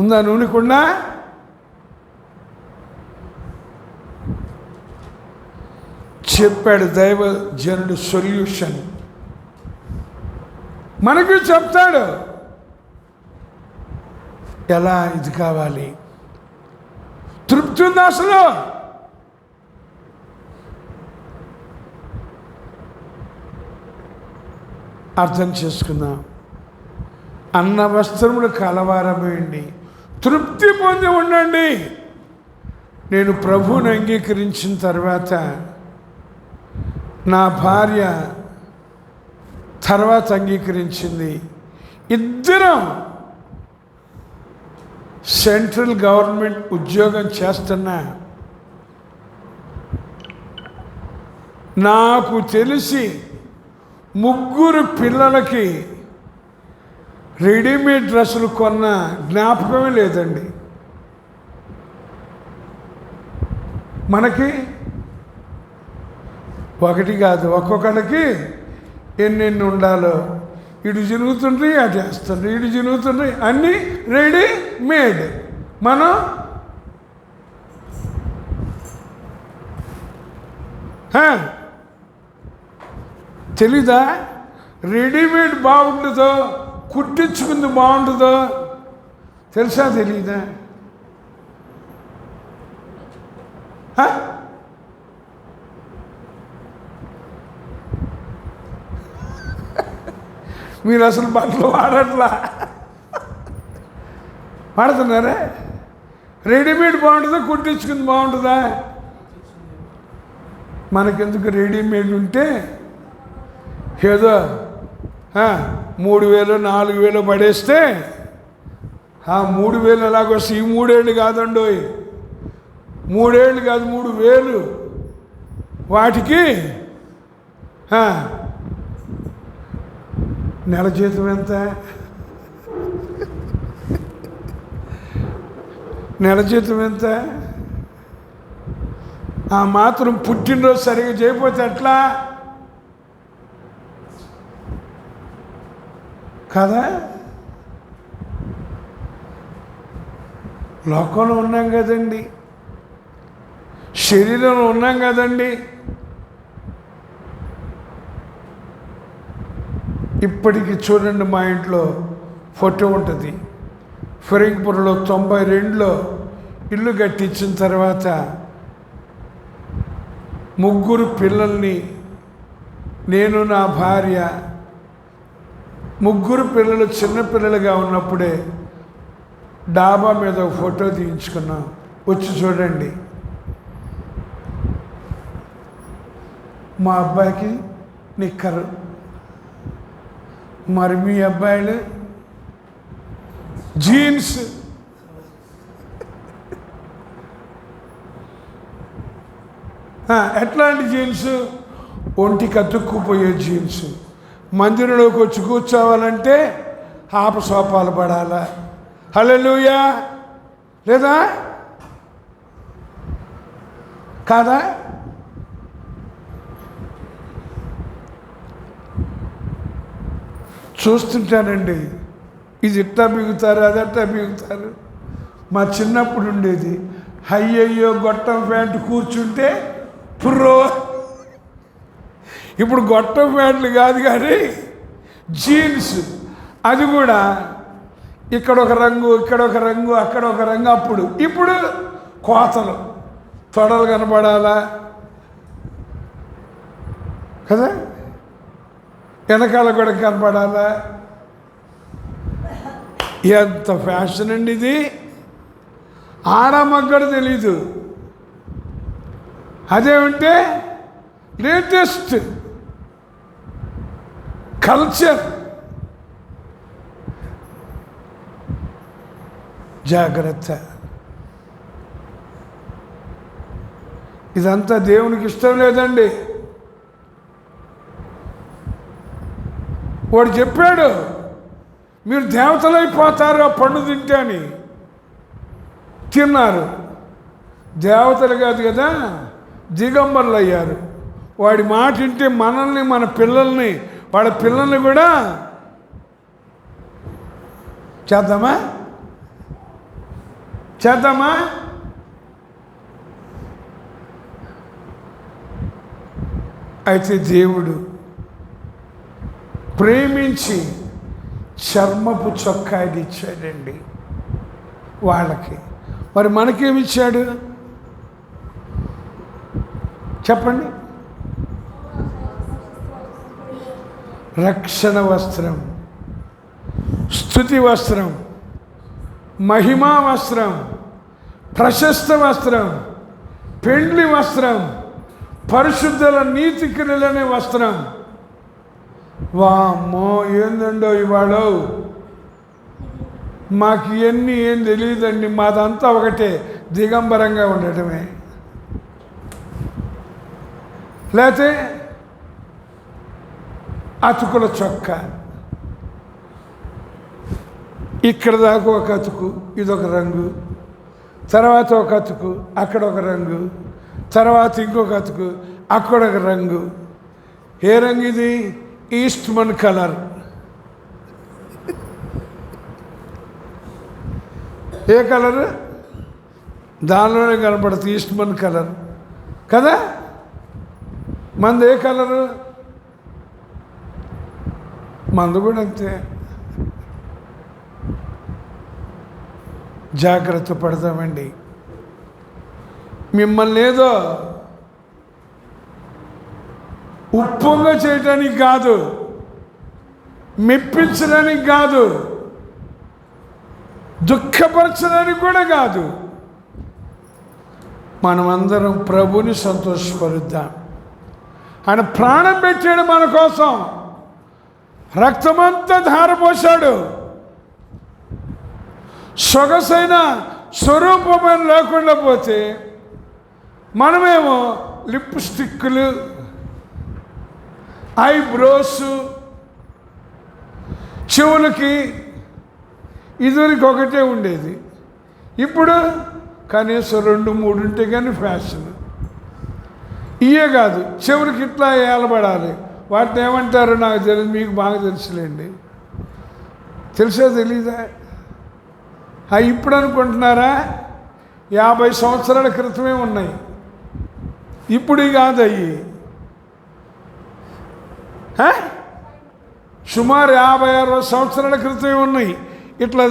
ఉందా నూనె కుండ? చెప్పాడు దైవజనుడు సొల్యూషన్. మనకు చెప్తాడు ఎలా ఇది కావాలి. తృప్తి ఉంది అసలు. అర్థం చేసుకుందాం. అన్న వస్త్రములు కలవారమేయండి, తృప్తి పొంది ఉండండి. నేను ప్రభువుని అంగీకరించిన తర్వాత నా భార్య తర్వాత అంగీకరించింది. ఇద్దరం సెంట్రల్ గవర్నమెంట్ ఉద్యోగం చేస్తున్నా. నాకు తెలిసి 3 పిల్లలకి రెడీమేడ్ డ్రెస్సులు కొన్న జ్ఞాపకమే లేదండి. మనకి ఒకటి కాదు, ఒక్కొక్కడికి ఎన్నెన్ని ఉండాలో. ఇటు జరుగుతుండ్రి, అటు వేస్తుండ్రి, ఇటు జరుగుతుండ్రి, అన్నీ రెడీమేడ్. మనం తెలీదా? రెడీమేడ్ బాగుంటుందో కుట్టించుకుంది బాగుంటుందో తెలుసా? తెలీదా? మీరు అసలు బట్టలు వాడుతున్నారా? రెడీమేడ్ బాగుంటుందా కుట్టించుకుంది బాగుంటుందా? మనకెందుకు? రెడీమేడ్ ఉంటే ఏదో 3000 4000 పడేస్తే ఆ 3000 ఎలాగొస్తే ఈ 3 ఏళ్ళు కాదండో, 3 ఏళ్ళు కాదు 3000 వాటికి నెల జీతం ఎంత? నెల జీతం ఎంత? ఆ మాత్రం పుట్టినరోజు సరిగా చేయకపోతే ఎట్లా కదా? లోకంలో ఉన్నాం కదండి, శరీరంలో ఉన్నాం కదండి. ఇప్పటికి చూడండి, మా ఇంట్లో ఫోటో ఉంటుంది. ఫిరంగిపురంలో 92లో ఇల్లు కట్టించిన తర్వాత 3 పిల్లల్ని, నేను నా భార్య, 3 పిల్లలు చిన్నపిల్లలుగా ఉన్నప్పుడే డాబా మీద ఒక ఫోటో తీయించుకున్నాం. వచ్చి చూడండి. మా అబ్బాయికి నిక్కరు, మరి మీ అబ్బాయిలు జీన్స్. ఎట్లాంటి జీన్స్? ఒంటికి అతుక్కుపోయే జీన్స్. మందిరంలోకి వచ్చి కూర్చోవాలంటే ఆప సోపాలు పడాలా, హల్లెలూయా లేదా కాదా? చూస్తుంటానండి, ఇది ఇట్లా బిగుతారు, అది అట్లా బిగుతారు. మా చిన్నప్పుడు ఉండేది, అయ్యయ్యో గొట్టం ప్యాంటు కూర్చుంటే పుర్రో. ఇప్పుడు గొట్టం ప్యాంట్లు కాదు కానీ జీన్స్, అది కూడా ఇక్కడ ఒక రంగు, ఇక్కడ ఒక రంగు, అక్కడ ఒక రంగు. ఇప్పుడు కోతలు, తొడలు కనపడాలా కదా, వెనకాల కూడా కనపడాలా. ఎంత ఫ్యాషన్ అండి ఇది! ఆడమగ్గడు తెలీదు, అదేమంటే లేటెస్ట్ కల్చర్. జాగ్రత్త. ఇదంతా దేవునికి ఇష్టం లేదండి. వాడు చెప్పాడు, మీరు దేవతలైపోతారు ఆ పండు తింటే అని. తిన్నారు, దేవతలు కాదు కదా, దిగంబరులు అయ్యారు. వాడి మాట వింటే మనల్ని, మన పిల్లల్ని, వాళ్ళ పిల్లల్ని కూడా చేద్దామా? అయితే దేవుడు ప్రేమించి చర్మపు చొక్కాది ఇచ్చాడండి వాళ్ళకి. మరి మనకేమిచ్చాడు చెప్పండి? రక్షణ వస్త్రం, స్తుతి వస్త్రం, మహిమా వస్త్రం, ప్రశస్త వస్త్రం, పెండ్లి వస్త్రం, పరిశుద్ధుల నీతి క్రియలనే వస్త్రం. వామ్మో ఏందండో ఇవాళ మాకు ఇవన్నీ ఏం తెలియదండి. మాదంతా ఒకటే, దిగంబరంగా ఉండటమే. లేకపోతే అతుకుల చొక్క, ఇక్కడ దాకా ఒక అతుకు, ఇదొక రంగు, తర్వాత ఒక అతుకు, అక్కడ ఒక రంగు, తర్వాత ఇంకొక అతుకు, అక్కడ ఒక రంగు. ఏ రంగు ఇది? Eastman colour. ఏ కలర్? దానిలోనే కనపడుతుంది ఈస్ట్మన్ కలర్ కదా. మంది ఏ కలరు? మందు కూడా అంతే. జాగ్రత్త పడతామండి. మిమ్మల్ని ఏదో ఉప్పొంగ చేయటానికి కాదు, మెప్పించడానికి కాదు, దుఃఖపరచడానికి కూడా కాదు. మనమందరం ప్రభుని సంతోషపరుద్దాం. ఆయన ప్రాణం పెట్టాడు మన కోసం, రక్తమంతా ధారపోశాడు. సొగసైన స్వరూపమైన లేకుండా పోతే మనమేమో లిప్స్టిక్లు, ఐబ్రోస్, చెవులకి ఇదివరకు ఒకటే ఉండేది, ఇప్పుడు కనీసం 2-3 ఉంటే కానీ ఫ్యాషన్. ఇయే కాదు, చెవులకి ఇట్లా ఏలబడాలి. వాటిని ఏమంటారు నాకు తెలియదు, మీకు బాగా తెలుసులేండి. తెలుసా తెలీదా? అవి ఇప్పుడు అనుకుంటున్నారా? 50 సంవత్సరాల క్రితమే ఉన్నాయి, ఇప్పుడు కాదు. అవి సుమారు 50-60 సంవత్సరాల క్రితమే ఉన్నాయి. ఇట్లా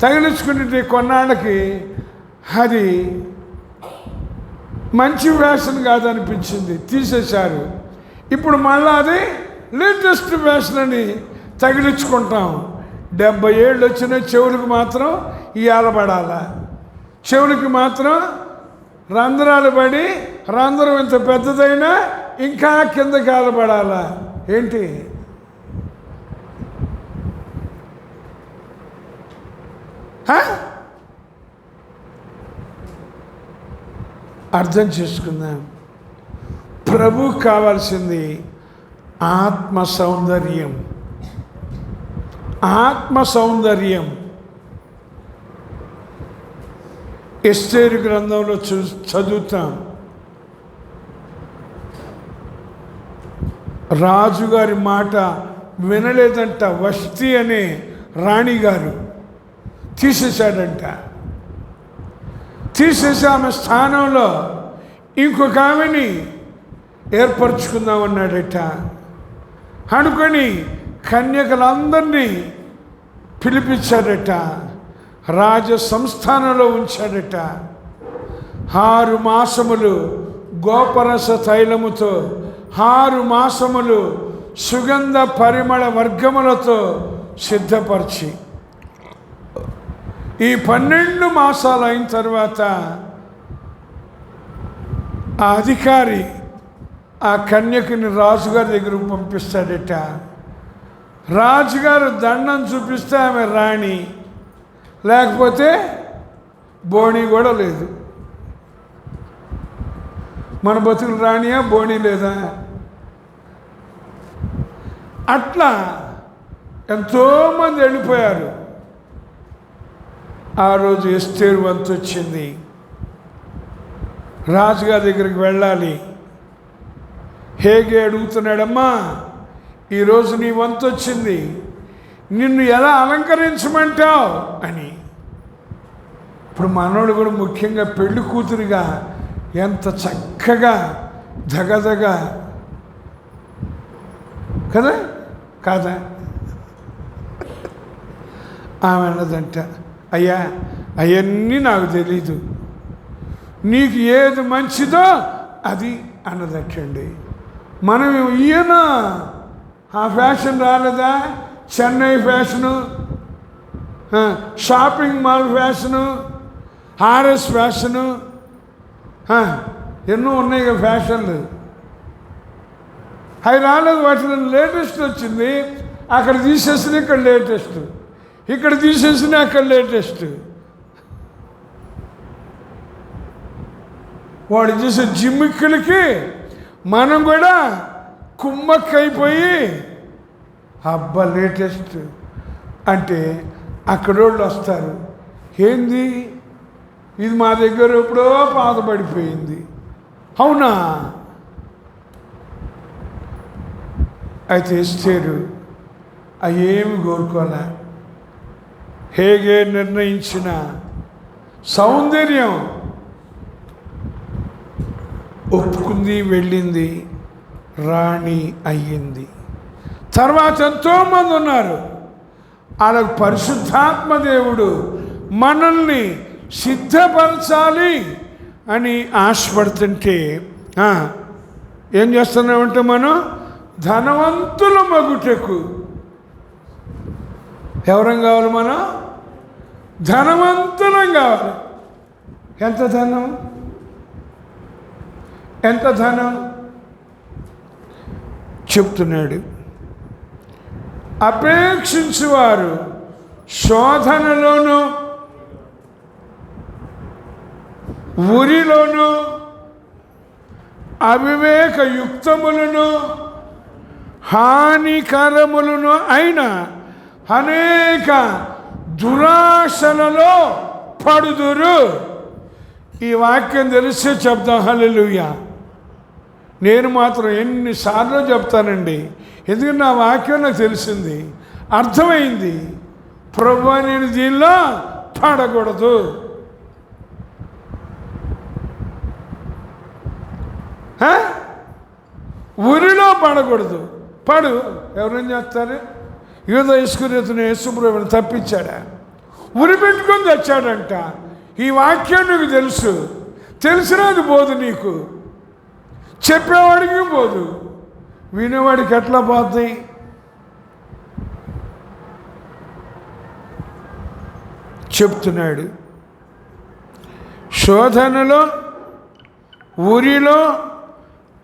తగిలించుకునే కొన్నాళ్ళకి అది మంచి ఫ్యాషన్ కాదనిపించింది, తీసేశారు. ఇప్పుడు మళ్ళీ అది లేటెస్ట్ ఫ్యాషన్ అని తగిలించుకుంటాం. 70 ఏళ్ళు వచ్చిన చెవులకు మాత్రం ఇయాలబడాల, చెవులకి మాత్రం రంధ్రాలు పడి, రంధ్రం ఇంత పెద్దదైనా ఇంకా కిందకి ఆలబడాలా. ఏంటి? అర్థం చేసుకుందాం. ప్రభు కావాల్సింది ఆత్మ సౌందర్యం, ఆత్మ సౌందర్యం. ఎస్తేరు గ్రంథంలో చదువుతాం. రాజుగారి మాట వినలేదంట. వష్టి అనే రాణిగారు తీసేశాడంట. తీసేసి ఆమె స్థానంలో ఇంకొక ఆమెని ఏర్పరచుకుందామన్నాడట. అనుకొని కన్యకలందరినీ పిలిపించాడట. రాజ సంస్థానంలో ఉంచాడట. 6 మాసములు గోపరస తైలముతో, 6 మాసములు సుగంధ పరిమళ వర్గములతో సిద్ధపరిచి, ఈ 12 మాసాలు అయిన తర్వాత ఆ అధికారి ఆ కన్యకని రాజుగారి దగ్గరకు పంపిస్తాడట. రాజుగారు దండం చూపిస్తే ఆమె రాణి, లేకపోతే బోణి కూడా లేదు. మన బతుకులు రాణియా, బోణి లేదా? అట్లా ఎంతోమంది వెళ్ళిపోయారు. ఆ రోజు ఎస్తేరు వంతు వచ్చింది. రాజుగారి దగ్గరికి వెళ్ళాలి. హేగే అడుగుతున్నాడమ్మా, ఈరోజు నీ వంతు వచ్చింది, నిన్ను ఎలా అలంకరించమంటావు అని. ఇప్పుడు మనోడు కూడా ముఖ్యంగా పెళ్లి కూతురుగా ఎంత చక్కగా దగదగ కదా కాదా? ఆమె అన్నదంట, అయ్యా అవన్నీ నాకు తెలీదు, నీకు ఏది మంచిదో అది అన్నదట్టండి. మనం ఈయన ఆ ఫ్యాషన్ రాలేదా? Chennai fashion, shopping mall fashion, RS fashion, ఎన్నో ఉన్నాయి కదా ఫ్యాషన్లు. అవి రాలేదు. వాటిలో లేటెస్ట్ వచ్చింది. అక్కడ తీసేసిన ఇక్కడ లేటెస్ట్, ఇక్కడ తీసేసిన అక్కడ లేటెస్ట్. వాడు చేసే జిమ్మిక్కులకి మనం కూడా కుమ్మక్కైపోయి అబ్బా లేటెస్ట్ అంటే అక్కడోళ్ళు వస్తారు. ఏంది ఇది, మా దగ్గర ఎప్పుడో పాతబడిపోయింది. అవునా? అయితే ఎస్తేరు అవేమి కోరుకోలే. హేగే నిర్ణయించిన సౌందర్యం ఒప్పుకుంది, వెళ్ళింది, రాణి అయ్యింది. తర్వాత ఎంతోమంది ఉన్నారు. అలాగ పరిశుద్ధాత్మ దేవుడు మనల్ని సిద్ధపరచాలి అని ఆశపడుతుంటే ఏం చేస్తున్నామంటే మనం ధనవంతుల మగుటకు. ఎవరం కావాలి? మనం ధనవంతులం కావాలి. ఎంత ధనం? ఎంత ధనం చెప్తున్నాడు. అపేక్షించువారు శోధనలోను ఉరిలోను అవివేక యుక్తములను హానికరములను అయిన అనేక దురాశలలో పడుదురు. ఈ వాక్యం తెలిస్తే చెప్తాం హల్లెలూయా. నేను మాత్రం ఎన్నిసార్లు చెప్తానండి, ఎందుకంటే నా వాక్యం నాకు తెలిసింది, అర్థమైంది. ప్రభువా నేను దీనిలో పడకూడదు. ఉరిలో పడకూడదు. పడు ఎవరేం చేస్తారు? యూదా ఇస్కరియోతును యేసుప్రభువుని తప్పించాడా? ఉరి పెట్టుకొని తెచ్చాడంట. ఈ వాక్యం నీకు తెలుసు, తెలిసినది పోదు, నీకు చెప్పేవాడికి పోదు, వినేవాడికి ఎట్లా పోతాయి? చెప్తున్నాడు. శోధనలో ఉరిలో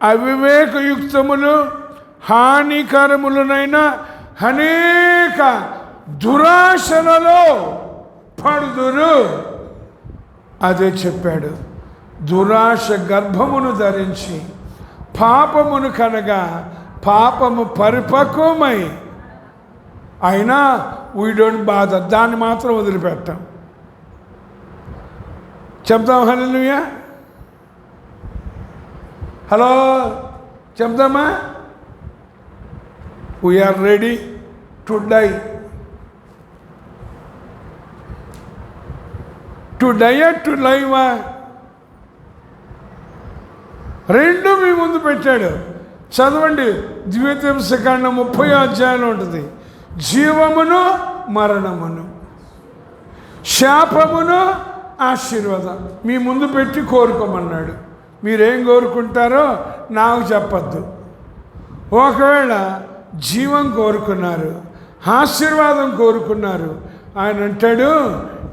అవివేకయుక్తములు హానికరములనైన అనేక దురాశలలో పడుదురు. అదే చెప్పాడు. దురాశ గర్భమును ధరించి పాపమును కనగా పాపము పరిపక్వమై అయినా వీ డోంట్ బాదర్, దాన్ని మాత్రం వదిలిపెట్టాం. చెప్తాం హల్లెలూయా, హలో చెప్తామా? We are ready to die. To die to లైవా, రెండు మీ ముందు పెట్టాడు. చదవండి, ద్వితీయోపదేశకాండం 30వ అధ్యాయంలో ఉంటుంది. జీవమును మరణమును, శాపమును ఆశీర్వాదం మీ ముందు పెట్టి కోరుకోమన్నాడు. మీరేం కోరుకుంటారో నాకు చెప్పద్దు. ఒకవేళ జీవం కోరుకున్నారు, ఆశీర్వాదం కోరుకున్నారు, ఆయన అంటాడు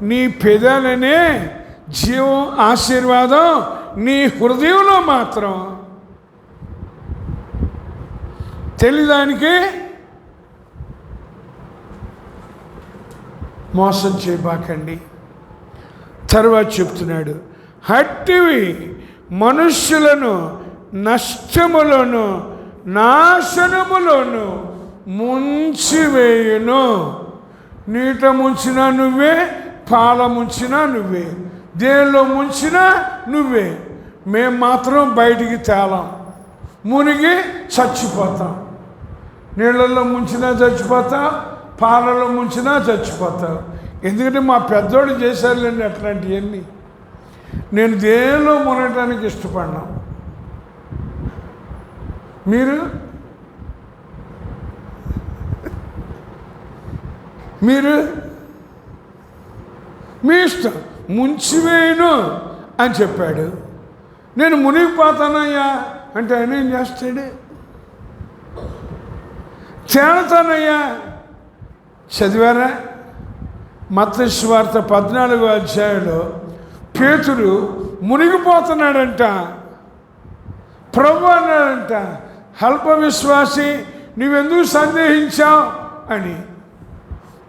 నీ పెదాలనే జీవం ఆశీర్వాదం, నీ హృదయంలో మాత్రం తెలియదానికి మోసం చేయబాకండి. తర్వాత చెప్తున్నాడు, హట్టివి మనుష్యులను నష్టములను నాశనములను ముంచివేయును. నీట ముంచినా నువ్వే, పాల ముంచినా నువ్వే, దేనిలో ముంచినా నువ్వే. మేము మాత్రం బయటికి తేలాం, మునిగి చచ్చిపోతాం. నీళ్ళల్లో ముంచినా చచ్చిపోతాం, పాలలో ముంచినా చచ్చిపోతాం. ఎందుకంటే మా పెద్దోడు చేశారులేండి అట్లాంటివన్నీ. నేను దేనిలో మునగటానికి ఇష్టపడినా. మీరు మీరు మీ ఇష్టం, ముంచివేయను అని చెప్పాడు. నేను మునిగిపోతానయ్యా అంటే ఆయన ఏం చేస్తాడు? తేలుతానయ్యా. చదివారా? మత్తయి సువార్త 14వ అధ్యాయంలో పేతురు మునిగిపోతున్నాడంట. ప్రభువు అన్నాడంట, అల్ప విశ్వాసి నువ్వెందుకు సందేహించావు అని.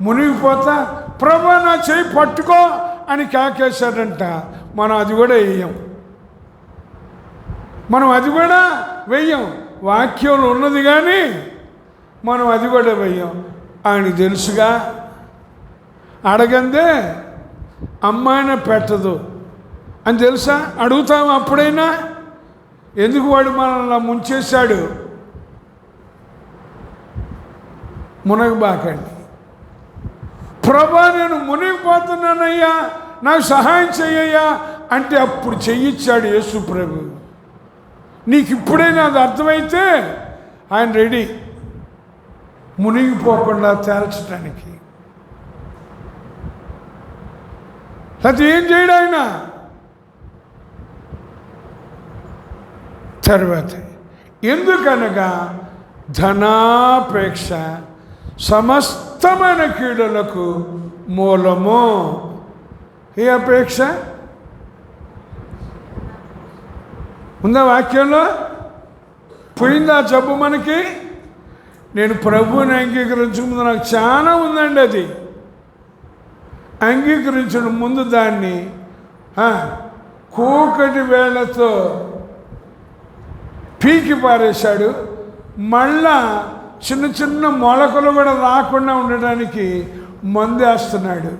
మునిగిపోతా ప్రభువా నా చేయి పట్టుకో అని కేకేశాడంట. మనం అది కూడా వెయ్యం, మనం అది కూడా వెయ్యం. వాక్యంలో ఉన్నది కానీ మనం అది కూడా వెయ్యం. ఆయనకు తెలుసుగా, అడగందే అమ్మాయిన పెట్టదు అని తెలుసా? అడుగుతాము అప్పుడైనా, ఎందుకు వాడు మనల్ని ముంచేశాడు? మునగబాకండి. ప్రభా నేను మునిగిపోతున్నానయ్యా, నాకు సహాయం చెయ్యయ్యా అంటే అప్పుడు చెయ్యిచ్చాడు యేసు ప్రభు. నీకు ఇప్పుడైనా అది అర్థమైతే ఆయన రెడీ మునిగిపోకుండా తేల్చడానికి. అది ఏం చేయడు ఆయన. తర్వాత ఎందుకనగా ధనాపేక్ష సమస్తమైన కీడులకు మూలము. ఏ అపేక్ష ఉందా వాక్యంలో? పోయిందా జబ్బు మనకి? నేను ప్రభువుని అంగీకరించక నాకు చాలా ఉందండి. అది అంగీకరించడం ముందు దాన్ని కూకటి వేళ్లతో పీకి పారేశాడు. మళ్ళా చిన్న చిన్న మొలకలు కూడా రాకుండా ఉండడానికి మందేస్తున్నాడు.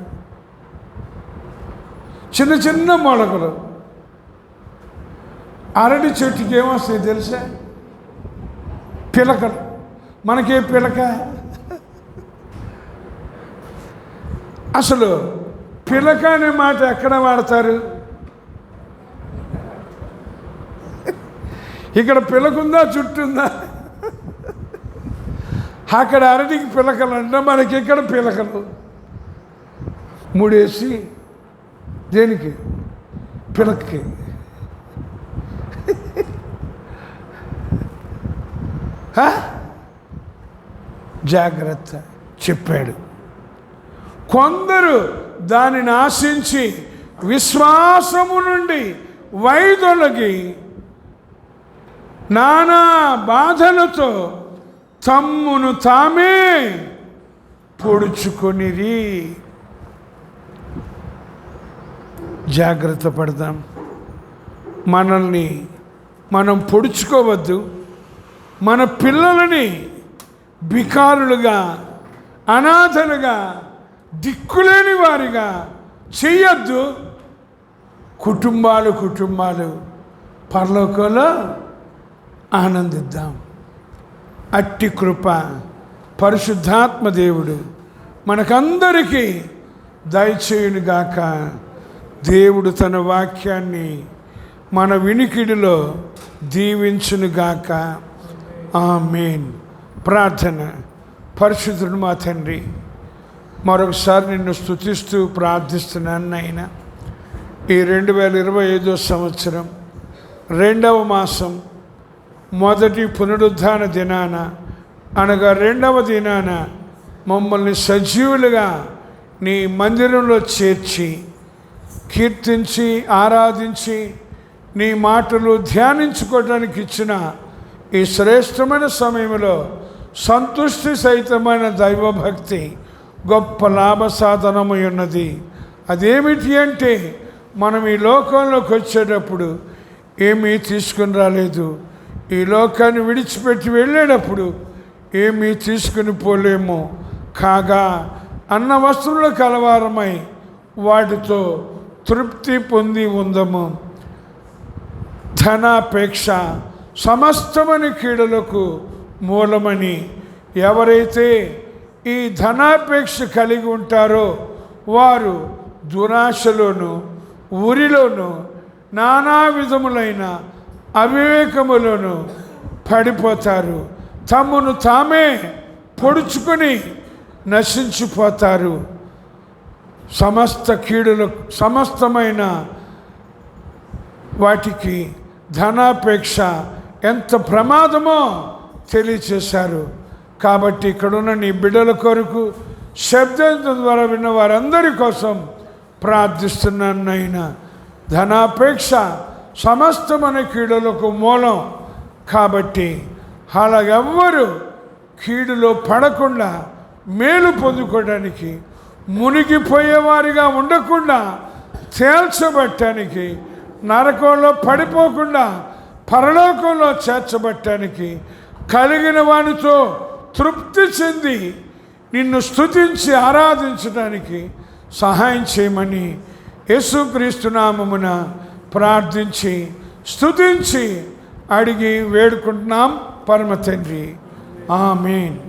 చిన్న చిన్న మొలకలు. అరటి చెట్టుకి ఏమొస్తాయి తెలుసా? పిలకలు. మనకే పిలక. అసలు పిలక అనే మాట ఎక్కడ వాడతారు? ఇక్కడ పిలకుందా చుట్టుందా? అక్కడ అరటికి పిలకలు అంటే మనకి ఇక్కడ పిలకలు. ముడేసి దేనికి? పిలకకి. జాగ్రత్త చెప్పాడు. కొందరు దానిని ఆశించి విశ్వాసము నుండి వైదొలగి నానా బాధలతో తమ్మును తామే పొడుచుకొనిరి. జాగ్రత్త పడదాం. మనల్ని మనం పొడుచుకోవద్దు. మన పిల్లలని బికారులుగా అనాథలుగా, దిక్కులేని వారిగా చెయ్యొద్దు. కుటుంబాలు పరలోకంలో ఆనందిద్దాం. అట్టి కృప పరిశుద్ధాత్మ దేవుడు మనకందరికీ దయచేయునుగాక. దేవుడు తన వాక్యాన్ని మన వినికిడిలో దీవించునుగాక. ఆమేన్. ప్రార్థన. పరిశుద్ధుడు మా తండ్రి, మరొకసారి నిన్ను స్తుతిస్తూ ప్రార్థిస్తున్నాను నాయన. ఈ 2025 సంవత్సరం 2వ మాసం మొదటి పునరుద్ధాన దినాన, అనగా 2వ దినాన మమ్మల్ని సజీవులుగా నీ మందిరంలో చేర్చి కీర్తించి ఆరాధించి నీ మాటలు ధ్యానించుకోవడానికి ఇచ్చిన ఈ శ్రేష్టమైన సమయంలో సంతుష్టి సహితమైన దైవభక్తి గొప్ప లాభ సాధనమై ఉన్నది. అదేమిటి అంటే, మనం ఈ లోకంలోకి వచ్చేటప్పుడు ఏమీ తీసుకుని రాలేదు. ఈ లోకాన్ని విడిచిపెట్టి వెళ్ళేటప్పుడు ఏమీ తీసుకుని పోలేము. కాగా అన్న వస్తువుల కలవారమై వాటితో తృప్తి పొంది ఉందము. ధనాపేక్ష సమస్తమని కీడులకు మూలమని ఎవరైతే ఈ ధనాపేక్ష కలిగి ఉంటారో వారు దురాశలోను, ఉరిలోను, నానా విధములైన అవివేకములను పడిపోతారు. తమను తామే పొడుచుకొని నశించిపోతారు. సమస్త కీడులకు, సమస్తమైన వాటికి ధనాపేక్ష ఎంత ప్రమాదమో తెలియచేశారు. కాబట్టి ఇక్కడున్న నీ బిడ్డల కొరకు, శబ్దం ద్వారా విన్న వారందరి కోసం ప్రార్థిస్తున్నాను నాయనా. ధనాపేక్ష సమస్తమైన కీడులకు మూలం. కాబట్టి అలాగెవ్వరూ కీడులో పడకుండా మేలు పొందుకోవడానికి, మునిగిపోయేవారిగా ఉండకుండా తేల్చబట్టడానికి, నరకంలో పడిపోకుండా పరలోకంలో చేర్చబట్టడానికి, కలిగిన వానితో తృప్తి చెంది నిన్ను స్తుతించి ఆరాధించడానికి సహాయం చేయమని యేసుక్రీస్తు నామమున ప్రార్థించి స్తుతించి అడిగి వేడుకుంటున్నాం పరమ తండ్రి. ఆమేన్.